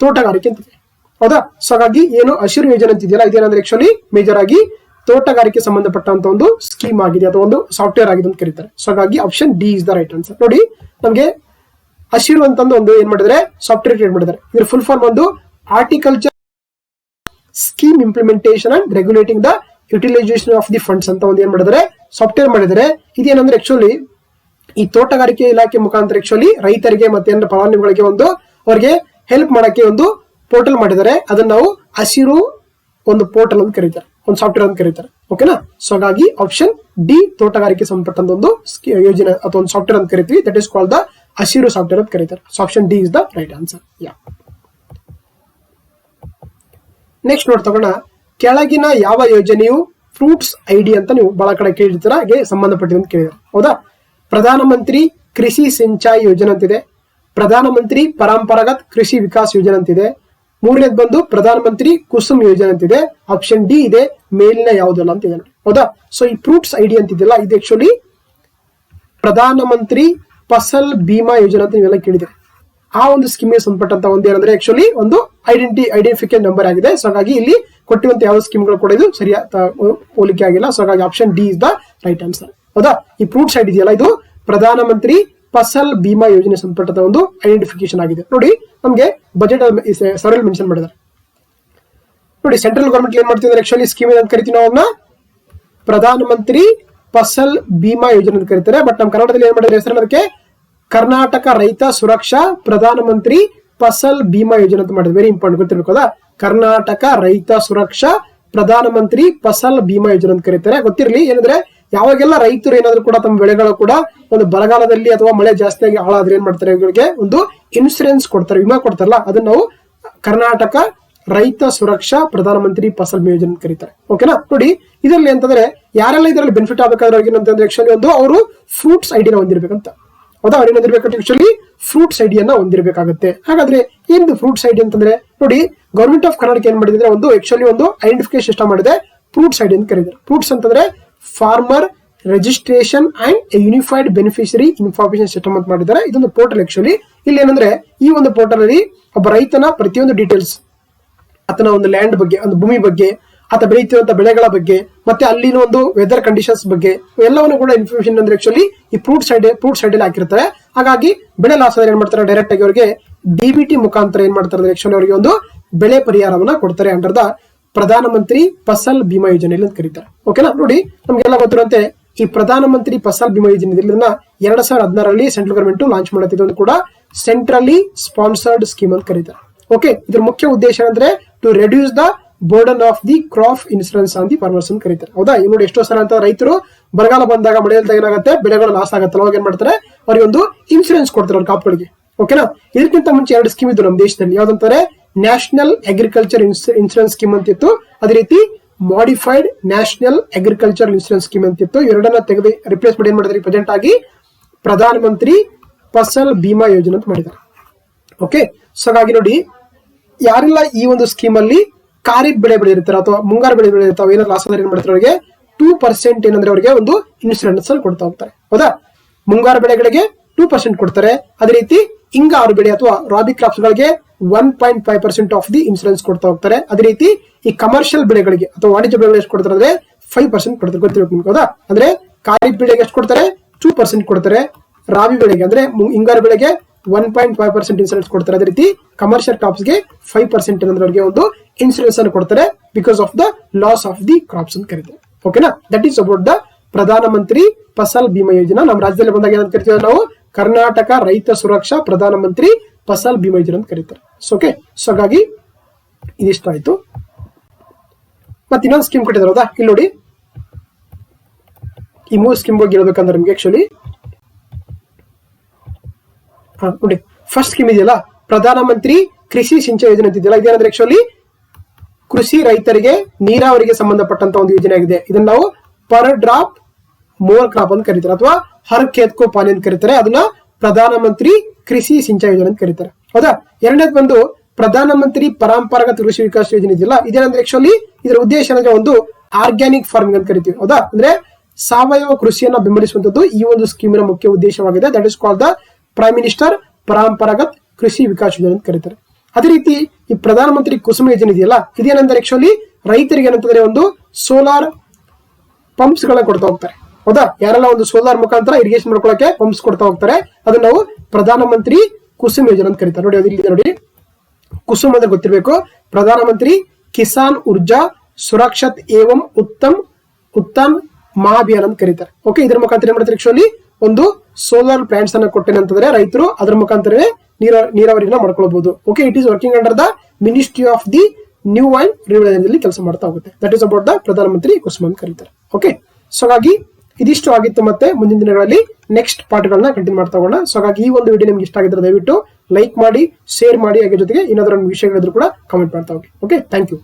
ತೋಟಗಾರಿಕೆ ಅಂತಿದೆ. ಹೌದಾ? ಸೊ ಹಾಗಾಗಿ ಏನು ಹಸಿರು ಯೋಜನೆ ಅಂತಿದೆಯಲ್ಲ ಇದೇನಂದ್ರೆ ಆಕ್ಚುಲಿ ಮೇಜರ್ ಆಗಿ ತೋಟಗಾರಿಕೆ ಸಂಬಂಧಪಟ್ಟಂತ ಒಂದು ಸ್ಕೀಮ್ ಆಗಿದೆ ಅಥವಾ ಒಂದು ಸಾಫ್ಟ್ವೇರ್ ಆಗಿದೆ ಅಂತ ಕರೀತಾರೆ. ಸೊ ಹಾಗಾಗಿ option D is the right answer. ನೋಡಿ ನಮಗೆ ಹಸಿರು ಅಂತಂದು ಒಂದು ಏನ್ ಮಾಡಿದ್ರೆ ಸಾಫ್ಟ್ವೇರ್ ಕ್ರಿಯೇಟ್ ಮಾಡಿದ್ದಾರೆ. ಇದ್ರ ಫುಲ್ ಫಾರ್ಮ್ ಒಂದು horticulture scheme implementation and regulating the utilisation of the funds ಅಂತ ಒಂದು ಏನ್ ಮಾಡಿದರೆ ಸಾಫ್ಟ್ವೇರ್ ಮಾಡಿದರೆ. ಇದೇನಂದ್ರೆ ಆಕ್ಚುಲಿ ಈ ತೋಟಗಾರಿಕೆ ಇಲಾಖೆ ಮುಖಾಂತರ ಆಕ್ಚುಲಿ ರೈತರಿಗೆ ಮತ್ತೆ ಫಲಾನುಭವಿಗಳಿಗೆ ಒಂದು ಅವರಿಗೆ ಹೆಲ್ಪ್ ಮಾಡಕ್ಕೆ ಒಂದು ಪೋರ್ಟಲ್ ಮಾಡಿದ್ದಾರೆ. ಅದನ್ನ ನಾವು ಹಸಿರು ಒಂದು ಪೋರ್ಟಲ್ ಅಂತ ಕರೀತಾರೆ, ಒಂದು ಸಾಫ್ಟ್ವೇರ್ ಅಂತ ಕರೀತಾರೆ. ಓಕೆನಾ? ಸೊ ಹಾಗಾಗಿ ಆಪ್ಷನ್ ಡಿ ತೋಟಗಾರಿಕೆ ಸಂಬಂಧಪಟ್ಟಂತ ಒಂದು ಯೋಜನೆ ಅಥವಾ ಒಂದು ಸಾಫ್ಟ್ವೇರ್ ಅಂತ ಕರಿತೀವಿ. That is called the Hasiru software ಅಂತ ಕರೀತಾರೆ. So option D is the right answer. Next ನೋಡ್ತಗೋಣ. ಕೆಳಗಿನ ಯಾವ ಯೋಜನೆಯು ಫ್ರೂಟ್ಸ್ ಐಡಿ ಅಂತ ನೀವು ಬಹಳ ಕಡೆ ಕೇಳಿರ್ತೀರ, ಹಾಗೆ ಸಂಬಂಧಪಟ್ಟಿದೆ ಅಂತ ಕೇಳಿದ್ರೆ. ಹೌದಾ? ಪ್ರಧಾನಮಂತ್ರಿ ಕೃಷಿ ಸಿಂಚಾಯಿ ಯೋಜನೆ ಅಂತಿದೆ. ಪ್ರಧಾನಮಂತ್ರಿ ಪರಂಪರಾಗತ್ ಕೃಷಿ ವಿಕಾಸ್ ಯೋಜನೆ ಅಂತಿದೆ. ಮೂರನೇದು ಬಂದು ಪ್ರಧಾನಮಂತ್ರಿ ಕುಸುಮ್ ಯೋಜನೆ ಅಂತಿದೆ. ಆಪ್ಷನ್ ಡಿ ಇದೆ ಮೇಲಿನ ಯಾವುದಲ್ಲ ಅಂತ ಇದೆ. ಹೌದಾ? ಸೊ ಈ ಫ್ರೂಟ್ಸ್ ಐಡಿ ಅಂತಿದೆಯಲ್ಲ ಇದು ಆಕ್ಚುಲಿ ಪ್ರಧಾನಮಂತ್ರಿ ಫಸಲ್ ಬಿಮಾ ಯೋಜನೆ ಅಂತ ನೀವೆಲ್ಲ ಕೇಳಿದ್ರೆ ಆ ಒಂದು ಸ್ಕೀಮ್ಗೆ ಸಂಬಂಧಪಟ್ಟಂತ ಒಂದು ಏನಂದ್ರೆ ಆಕ್ಚುಲಿ ಒಂದು ಐಡೆಂಟಿಫಿಕೇಶನ್ ನಂಬರ್ ಆಗಿದೆ. ಸೊ ಹಾಗಾಗಿ ಇಲ್ಲಿ ಕೊಟ್ಟಿರುವಂತ ಯಾವ ಸ್ಕೀಮ್ಗಳು ಕೂಡ ಇದು ಸರಿಯಾದ ಹೋಲಿಕೆ ಆಗಿಲ್ಲ. ಸೊ ಹಾಗಾಗಿ option D is the right answer. ಹೌದಾ? ಈ ಫ್ರೂಟ್ಸ್ ಐಡಿ ಇದೆಯಲ್ಲ ಇದು ಪ್ರಧಾನಮಂತ್ರಿ ಫಸಲ್ ಬಿಮಾ ಯೋಜನೆ ಸಂಬಂಧಪಟ್ಟ ಒಂದು ಐಡೆಂಟಿಫಿಕೇಶನ್ ಆಗಿದೆ. ನೋಡಿ ನಮಗೆ ಬಜೆಟ್ ಸರಲ್ಲಿ ಮೆನ್ಷನ್ ಮಾಡಿದ್ದಾರೆ. ನೋಡಿ ಸೆಂಟ್ರಲ್ ಗವರ್ಮೆಂಟ್ ಏನ್ ಮಾಡ್ತಿದ್ದಾರೆ ಆಕ್ಚುಲಿ ಸ್ಕೀಮ್ ಅಂತ ಕರಿತೀವಿ ನಾವು, ಪ್ರಧಾನಮಂತ್ರಿ ಫಸಲ್ ಬಿಮಾ ಯೋಜನೆ ಅಂತ ಕರೀತಾರೆ. ಬಟ್ ನಮ್ಮ ಕರ್ನಾಟಕದಲ್ಲಿ ಏನ್ ಮಾಡಿದ್ರೆ ಹೆಸರು ಅದಕ್ಕೆ ಕರ್ನಾಟಕ ರೈತ ಸುರಕ್ಷಾ ಪ್ರಧಾನಮಂತ್ರಿ ಫಸಲ್ ಬಿಮಾ ಯೋಜನೆ ಅಂತ ಮಾಡಿದ್ರೆ. ವೆರಿ ಇಂಪಾರ್ಟೆಂಟ್ ಗೊತ್ತಿರ್ಬೇಕು ಅದ, ಕರ್ನಾಟಕ ರೈತ ಸುರಕ್ಷಾ ಪ್ರಧಾನಮಂತ್ರಿ ಫಸಲ್ ಬಿಮಾ ಯೋಜನೆ ಅಂತ ಕರೀತಾರೆ. ಗೊತ್ತಿರಲಿ, ಏನಂದ್ರೆ ಯಾವಾಗೆಲ್ಲ ರೈತರು ಏನಾದ್ರು ಕೂಡ ತಮ್ಮ ಬೆಳೆಗಳು ಕೂಡ ಒಂದು ಬರಗಾಲದಲ್ಲಿ ಅಥವಾ ಮಳೆ ಜಾಸ್ತಿಯಾಗಿ ಹಾಳಾದ್ರೆ ಏನ್ ಮಾಡ್ತಾರೆ, ಇವರಿಗೆ ಒಂದು ಇನ್ಸೂರೆನ್ಸ್ ಕೊಡ್ತಾರೆ, ವಿಮಾ ಕೊಡ್ತಾರಲ್ಲ, ಅದನ್ನ ನಾವು ಕರ್ನಾಟಕ ರೈತ ಸುರಕ್ಷಾ ಪ್ರಧಾನಮಂತ್ರಿ ಫಸಲ್ ಬಿಮಾ ಯೋಜನೆ ಅಂತ ಕರೀತಾರೆ. ಓಕೆನಾ. ನೋಡಿ ಇದರಲ್ಲಿ ಅಂತಂದ್ರೆ ಯಾರೆಲ್ಲ ಇದರಲ್ಲಿ ಬೆನಿಫಿಟ್ ಆಗಬೇಕಾದ್ರೆ ಏನಂತಂದ್ರೆ ಆಕ್ಚುಲಿ ಒಂದು ಅವರು ಫ್ರೂಟ್ಸ್ ಐಡಿನ ಹೊಂದಿರ್ಬೇಕಂತ. ಹೌದಾ, ಅವ್ರು ಏನಿರ್ಬೇಕಂತ ಆಕ್ಚುಲಿ ಫ್ರೂಟ್ಸ್ ಐಡಿಯನ್ನ ಹೊಂದಿರಬೇಕಾಗುತ್ತೆ. ಹಾಗಾದ್ರೆ ಏನಿದು ಫ್ರೂಟ್ಸ್ ಐಡಿ ಅಂತಂದ್ರೆ, ನೋಡಿ ಗವರ್ಮೆಂಟ್ ಆಫ್ ಕರ್ನಾಟಕ ಏನ್ ಮಾಡಿದ್ರೆ ಒಂದು ಆಕ್ಚುಲಿ ಒಂದು ಐಡೆಂಟಿಫಿಕೇಶನ್ ಸಿಸ್ಟಮ್ ಮಾಡಿದೆ, ಫ್ರೂಟ್ಸ್ ಐಡಿ ಅಂತ ಕರೀತಾರೆ. ಫ್ರೂಟ್ಸ್ ಅಂತಂದ್ರೆ farmer registration and unified beneficiary information system ಅಂತ ಮಾಡಿದ್ದಾರೆ. ಇದೊಂದು ಪೋರ್ಟಲ್ ಆಕ್ಚುಲಿ. ಇಲ್ಲಿ ಏನಂದ್ರೆ ಈ ಒಂದು ಪೋರ್ಟಲ್ ಅಲ್ಲಿ ಒಬ್ಬ ರೈತನ ಪ್ರತಿಯೊಂದು ಡೀಟೇಲ್ಸ್, ಆತನ ಒಂದು ಲ್ಯಾಂಡ್ ಬಗ್ಗೆ, ಒಂದು ಭೂಮಿ ಬಗ್ಗೆ, ಆತ ಬೆಳೆಯುತ್ತಿರುವಂತ ಬೆಳೆಗಳ ಬಗ್ಗೆ, ಮತ್ತೆ ಅಲ್ಲಿನ ಒಂದು ವೆದರ್ ಕಂಡೀಷನ್ಸ್ ಬಗ್ಗೆ ಎಲ್ಲವನ್ನು ಕೂಡ ಇನ್ಫಾರ್ಮೇಶನ್ ಅಂದ್ರೆ ಆಕ್ಚುಲಿ ಈ ಫ್ರೂಟ್ಸ್ ಐಡಿ ಹಾಕಿರ್ತಾರೆ. ಹಾಗಾಗಿ ಬೆಳೆ ಲಾಸ್ ಆದ್ರೆ ಏನ್ ಮಾಡ್ತಾರೆ, ಡೈರೆಕ್ಟ್ ಆಗಿ ಅವರಿಗೆ ಡಿಬಿಟಿ ಮುಖಾಂತರ ಏನ್ ಮಾಡ್ತಾರೆ ಆಕ್ಚುಲಿ ಅವರಿಗೆ ಒಂದು ಬೆಳೆ ಪರಿಹಾರವನ್ನ ಕೊಡ್ತಾರೆ ಅಂಡರ್ ದ ಪ್ರಧಾನಮಂತ್ರಿ ಫಸಲ್ ಬಿಮಾ ಯೋಜನೆಯಲ್ಲಿ ಅಂತ ಕರೀತಾರೆ. ಓಕೆನಾ. ನೋಡಿ ನಮ್ಗೆಲ್ಲ ಗೊತ್ತಿರುವಂತೆ ಈ ಪ್ರಧಾನಮಂತ್ರಿ ಫಸಲ್ ಬಿಮಾ ಯೋಜನೆ ಇದನ್ನ 2016ರಲ್ಲಿ ಸೆಂಟ್ರಲ್ ಗವರ್ಮೆಂಟ್ ಲಾಂಚ್ ಮಾಡುತ್ತಿದ್ದು ಕೂಡ ಸೆಂಟ್ರಲಿ ಸ್ಪಾನ್ಸರ್ಡ್ ಸ್ಕೀಮ್ ಅಂತ ಕರೀತಾರೆ. ಓಕೆ, ಇದ್ರ ಮುಖ್ಯ ಉದ್ದೇಶ ಅಂದ್ರೆ to reduce the burden of the crop insurance on the farmers ಅಂತ ಕರೀತಾರೆ. ಹೌದಾ, ಈಗ ನೋಡಿ ಎಷ್ಟೋ ಸಲ ಅಂತ ರೈತರು ಬರಗಾಲ ಬಂದಾಗ ಮಳೆ ಇಲ್ದಾಗ ಏನಾಗುತ್ತೆ, ಬೆಳೆಗಳು ಲಾಸ್ ಆಗುತ್ತೆ, ಅವಾಗ ಏನ್ ಮಾಡ್ತಾರೆ ಅವ್ರಿಗೆ ಒಂದು ಇನ್ಸೂರೆನ್ಸ್ ಕೊಡ್ತಾರೆ ಅವ್ರ ಕಾಪ್ಗಳಿಗೆ. ಓಕೆನಾ. ಇದಕ್ಕಿಂತ ಮುಂಚೆ 2 ಸ್ಕೀಮ್ ಇದ್ದು ನಮ್ಮ ದೇಶದಲ್ಲಿ, ಯಾವ್ದಂತಾರೆ ನ್ಯಾಷನಲ್ ಅಗ್ರಿಕಲ್ಚರ್ ಇನ್ಸೂರೆನ್ಸ್ ಸ್ಕೀಮ್ ಅಂತಿತ್ತು, ಅದೇ ರೀತಿ modified national agriculture insurance scheme ಅಂತಿತ್ತು. ಎರಡನ್ನ ತೆಗೆದು ರಿಪ್ಲೇಸ್ ಮಾಡಿ ಏನ್ ಮಾಡಿದ್ರೆ ಪ್ರೆಸೆಂಟ್ ಆಗಿ ಪ್ರಧಾನಮಂತ್ರಿ ಫಸಲ್ ಬಿಮಾ ಯೋಜನೆ ಅಂತ ಮಾಡಿದ್ದಾರೆ. ಓಕೆ, ಸೊ ಹಾಗಾಗಿ ನೋಡಿ ಯಾರೆಲ್ಲ ಈ ಒಂದು ಸ್ಕೀಮ್ ಅಲ್ಲಿ ಖಾರಿಫ್ ಬೆಳೆ ಬೆಳೆದಿರ್ತಾರೆ ಅಥವಾ ಮುಂಗಾರು ಬೆಳೆ ಬೆಳೆದಿರ್ತಾವೆ, ಏನಾದ್ರು ಲಾಸ್ ಆದ್ರೆ ಏನ್ ಮಾಡ್ತಾರೆ ಅವರಿಗೆ 2% ಏನಂದ್ರೆ ಅವರಿಗೆ ಒಂದು ಇನ್ಸೂರೆನ್ಸ್ ಅಲ್ಲಿ ಕೊಡ್ತಾ ಹೋಗ್ತಾರೆ. ಹೌದಾ, ಮುಂಗಾರು ಬೆಳೆಗಳಿಗೆ 2% ಕೊಡ್ತಾರೆ. ಅದೇ ರೀತಿ ಹಿಂಗಾರು ಬೆಳೆ ಅಥವಾ ರಾಬಿ ಕ್ರಾಪ್ಸ್ ಗಳಿಗೆ 1.5% ಆಫ್ ದಿ ಇನ್ಸೂರೆನ್ಸ್ ಕೊಡ್ತಾ ಹೋಗ್ತಾರೆ. ಅದೇ ರೀತಿ ಈ ಕಮರ್ಷಿಯಲ್ ಬೆಳೆಗಳಿಗೆ ಅಥವಾ ವಾಣಿಜ್ಯ ಬೆಳೆಗಳಿಗೆ ಎಷ್ಟು ಕೊಡ್ತಾರೆ ಅಂದ್ರೆ 5% ಕೊಡ್ತಾರೆ. ಗೊತ್ತಿರಬೇಕು ನಿಮ್ಗೆ. ಹೌದಾ, ಅಂದ್ರೆ ಖಾರಿಫ್ ಬೆಳೆಗೆ ಎಷ್ಟು ಕೊಡ್ತಾರೆ, 2% ಕೊಡ್ತಾರೆ. ರಾಬಿ ಬೆಳೆಗೆ ಅಂದ್ರೆ ಹಿಂಗಾರು ಬೆಳೆಗೆ 1.5% ಇನ್ಸೂರೆನ್ಸ್ ಕೊಡ್ತಾರೆ. ಅದೇ ರೀತಿ ಕಮರ್ಷಿಯಲ್ ಕ್ರಾಪ್ಸ್ ಗೆ 5% ಏನಂದ್ರೆ ಅವರಿಗೆ ಒಂದು ಇನ್ಸೂರೆನ್ಸ್ ಅನ್ನು ಕೊಡ್ತಾರೆ because of the loss of the crops ಅಂತ ಕರೀತಾರೆ. ಓಕೆನಾ. ದಟ್ ಈಸ್ ಅಬೌಟ್ ದ ಪ್ರಧಾನಮಂತ್ರಿ ಫಸಲ್ ಬಿಮಾ ಯೋಜನಾ. ನಮ್ಮ ರಾಜ್ಯದಲ್ಲಿ ಬಂದಾಗ ಏನಂತ ಕರಿತೀವಿ ನಾವು, ಕರ್ನಾಟಕ ರೈತ ಸುರಕ್ಷಾ ಪ್ರಧಾನಮಂತ್ರಿ ಫಸಲ್ ಬಿಮಾ ಯೋಜನೆ ಅಂತ ಕರೀತಾರೆ. ಓಕೆ, ಸೊ ಹಾಗಾಗಿ ಇದಿಷ್ಟ ಆಯ್ತು. ಮತ್ತೆ ಇನ್ನೊಂದು ಸ್ಕೀಮ್ ಕೊಟ್ಟಿದ್ದಾರೆ. ಹೌದಾ, ಇಲ್ಲಿ ನೋಡಿ ಈ 3 ಸ್ಕೀಮ್ ಬಗ್ಗೆ ಹೇಳ್ಬೇಕಂದ್ರೆ ನಿಮ್ಗೆ ಆಕ್ಚುಲಿ ನೋಡಿ ಫಸ್ಟ್ ಸ್ಕೀಮ್ ಇದೆಯಲ್ಲ, ಪ್ರಧಾನಮಂತ್ರಿ ಕೃಷಿ ಸಿಂಚಾಯಿ ಯೋಜನೆ ಅಂತಿದೆಯಲ್ಲ, ಇದೇನಂದ್ರೆ ಆಕ್ಚುಲಿ ಕೃಷಿ ರೈತರಿಗೆ ನೀರಾವರಿಗೆ ಸಂಬಂಧಪಟ್ಟಂತ ಒಂದು ಯೋಜನೆ ಆಗಿದೆ. ಇದನ್ನ ನಾವು ಪರ್ ಡ್ರಾಪ್ ಮೋರ್ ಕ್ರಾಪ್ ಅಂತ ಕರೀತಾರೆ ಅಥವಾ ಹರ್ ಖೇತ್ ಕೋ ಪಾನಿ ಅಂತ ಕರೀತಾರೆ. ಅದನ್ನ ಪ್ರಧಾನಮಂತ್ರಿ ಕೃಷಿ ಸಿಂಚಾಯಿ ಯೋಜನೆ ಅಂತ ಕರೀತಾರೆ. ಹೌದಾ. ಎರಡನೇದು ಬಂದು ಪ್ರಧಾನಮಂತ್ರಿ ಪರಂಪರಾಗತ ಕೃಷಿ ವಿಕಾಸ ಯೋಜನೆ ಇದೆಯಲ್ಲ, ಇದೇನಂದ್ರೆ ಆಕ್ಚುಲಿ ಇದರ ಉದ್ದೇಶ ಅಂದ್ರೆ ಒಂದು ಆರ್ಗ್ಯಾನಿಕ್ ಫಾರ್ಮಿಂಗ್ ಅಂತ ಕರಿತೀವಿ. ಹೌದಾ, ಅಂದ್ರೆ ಸಾವಯವ ಕೃಷಿಯನ್ನ ಬೆಂಬಲಿಸುವಂತದ್ದು ಈ ಒಂದು ಸ್ಕೀಮಿನ ಮುಖ್ಯ ಉದ್ದೇಶವಾಗಿದೆ. That is called the prime minister Paramparagat Krishi Vikas ಯೋಜನೆ ಅಂತ ಕರೀತಾರೆ. ಅದೇ ರೀತಿ ಈ ಪ್ರಧಾನಮಂತ್ರಿ ಕುಸುಮ ಯೋಜನೆ ಇದೆಯಲ್ಲ, ಇದೇನಂದ್ರೆ ಆಕ್ಚುಲಿ ರೈತರಿಗೆ ಏನಂತಂದ್ರೆ ಒಂದು ಸೋಲಾರ್ ಪಂಪ್ಸ್ ಗಳನ್ನ ಕೊಡ್ತಾ ಹೋಗ್ತಾರೆ. ಹೌದಾ, ಯಾರೆಲ್ಲ ಒಂದು ಸೋಲಾರ್ ಮುಖಾಂತರ ಇರಿಗೇಷನ್ ಮಾಡ್ಕೊಳ್ಳಕ್ಕೆ ಪಂಪ್ಸ್ ಕೊಡ್ತಾ ಹೋಗ್ತಾರೆ, ಅದನ್ನ ನಾವು ಪ್ರಧಾನಮಂತ್ರಿ ಕುಸುಮ್ ಯೋಜನೆ ಅಂತ ಕರೀತಾರೆ. ನೋಡಿ ಅದಿಲ್ಲಿ ನೋಡಿ ಕುಸುಮ್ ಅಂದ್ರೆ ಗೊತ್ತಿರಬೇಕು, ಪ್ರಧಾನಮಂತ್ರಿ ಕಿಸಾನ್ ಊರ್ಜಾ ಸುರಕ್ಷತ್ ಏವಂ ಉತ್ತಮ್ ಮಹಾಭಿಯಾನ ಅಂತ ಕರೀತಾರೆ. ಓಕೆ, ಇದ್ರ ಮುಖಾಂತರ ಏನ್ ಮಾಡ್ತಾರೆ ಆಕ್ಚುಲಿ ಒಂದು ಸೋಲಾರ್ ಪ್ಲಾಂಟ್ಸ್ ಅನ್ನ ಕೊಟ್ಟೇನಂತಂದ್ರೆ ರೈತರು ಅದ್ರ ಮುಖಾಂತರವೇ ನೀರಾವರಿನ ಮಾಡ್ಕೊಳ್ಬಹುದು. Okay, it is working under the ministry of the new and renewal energy ಕೆಲಸ ಮಾಡ್ತಾ ಹೋಗುತ್ತೆ. ದಟ್ ಈಸ್ ಅಬೌಟ್ ದ ಪ್ರಧಾನಮಂತ್ರಿ ಕುಸುಮ್ ಅಂತ ಕರೀತಾರೆ. ಓಕೆ, ಸೊ ಹಾಗಾಗಿ ಇದಿಷ್ಟು ಆಗಿತ್ತು. ಮತ್ತೆ ಮುಂದಿನ ದಿನಗಳಲ್ಲಿ ನೆಕ್ಸ್ಟ್ ಪಾರ್ಟ್ಗಳನ್ನ ಕಂಟಿನ್ಯೂ ಮಾಡ್ತಾ ಹೋಗೋಣ. ಸೊ ಹಾಗಾಗಿ ಈ ಒಂದು ವಿಡಿಯೋ ನಿಮ್ಗೆ ಇಷ್ಟ ಆಗಿದ್ರೆ ದಯವಿಟ್ಟು ಲೈಕ್ ಮಾಡಿ, ಶೇರ್ ಮಾಡಿ, ಹಾಗೆ ಜೊತೆಗೆ ಏನಾದರೂ ವಿಷಯಗಳಿದ್ರು ಕೂಡ ಕಾಮೆಂಟ್ ಮಾಡ್ತಾ ಹೋಗಿ. Okay, thank you.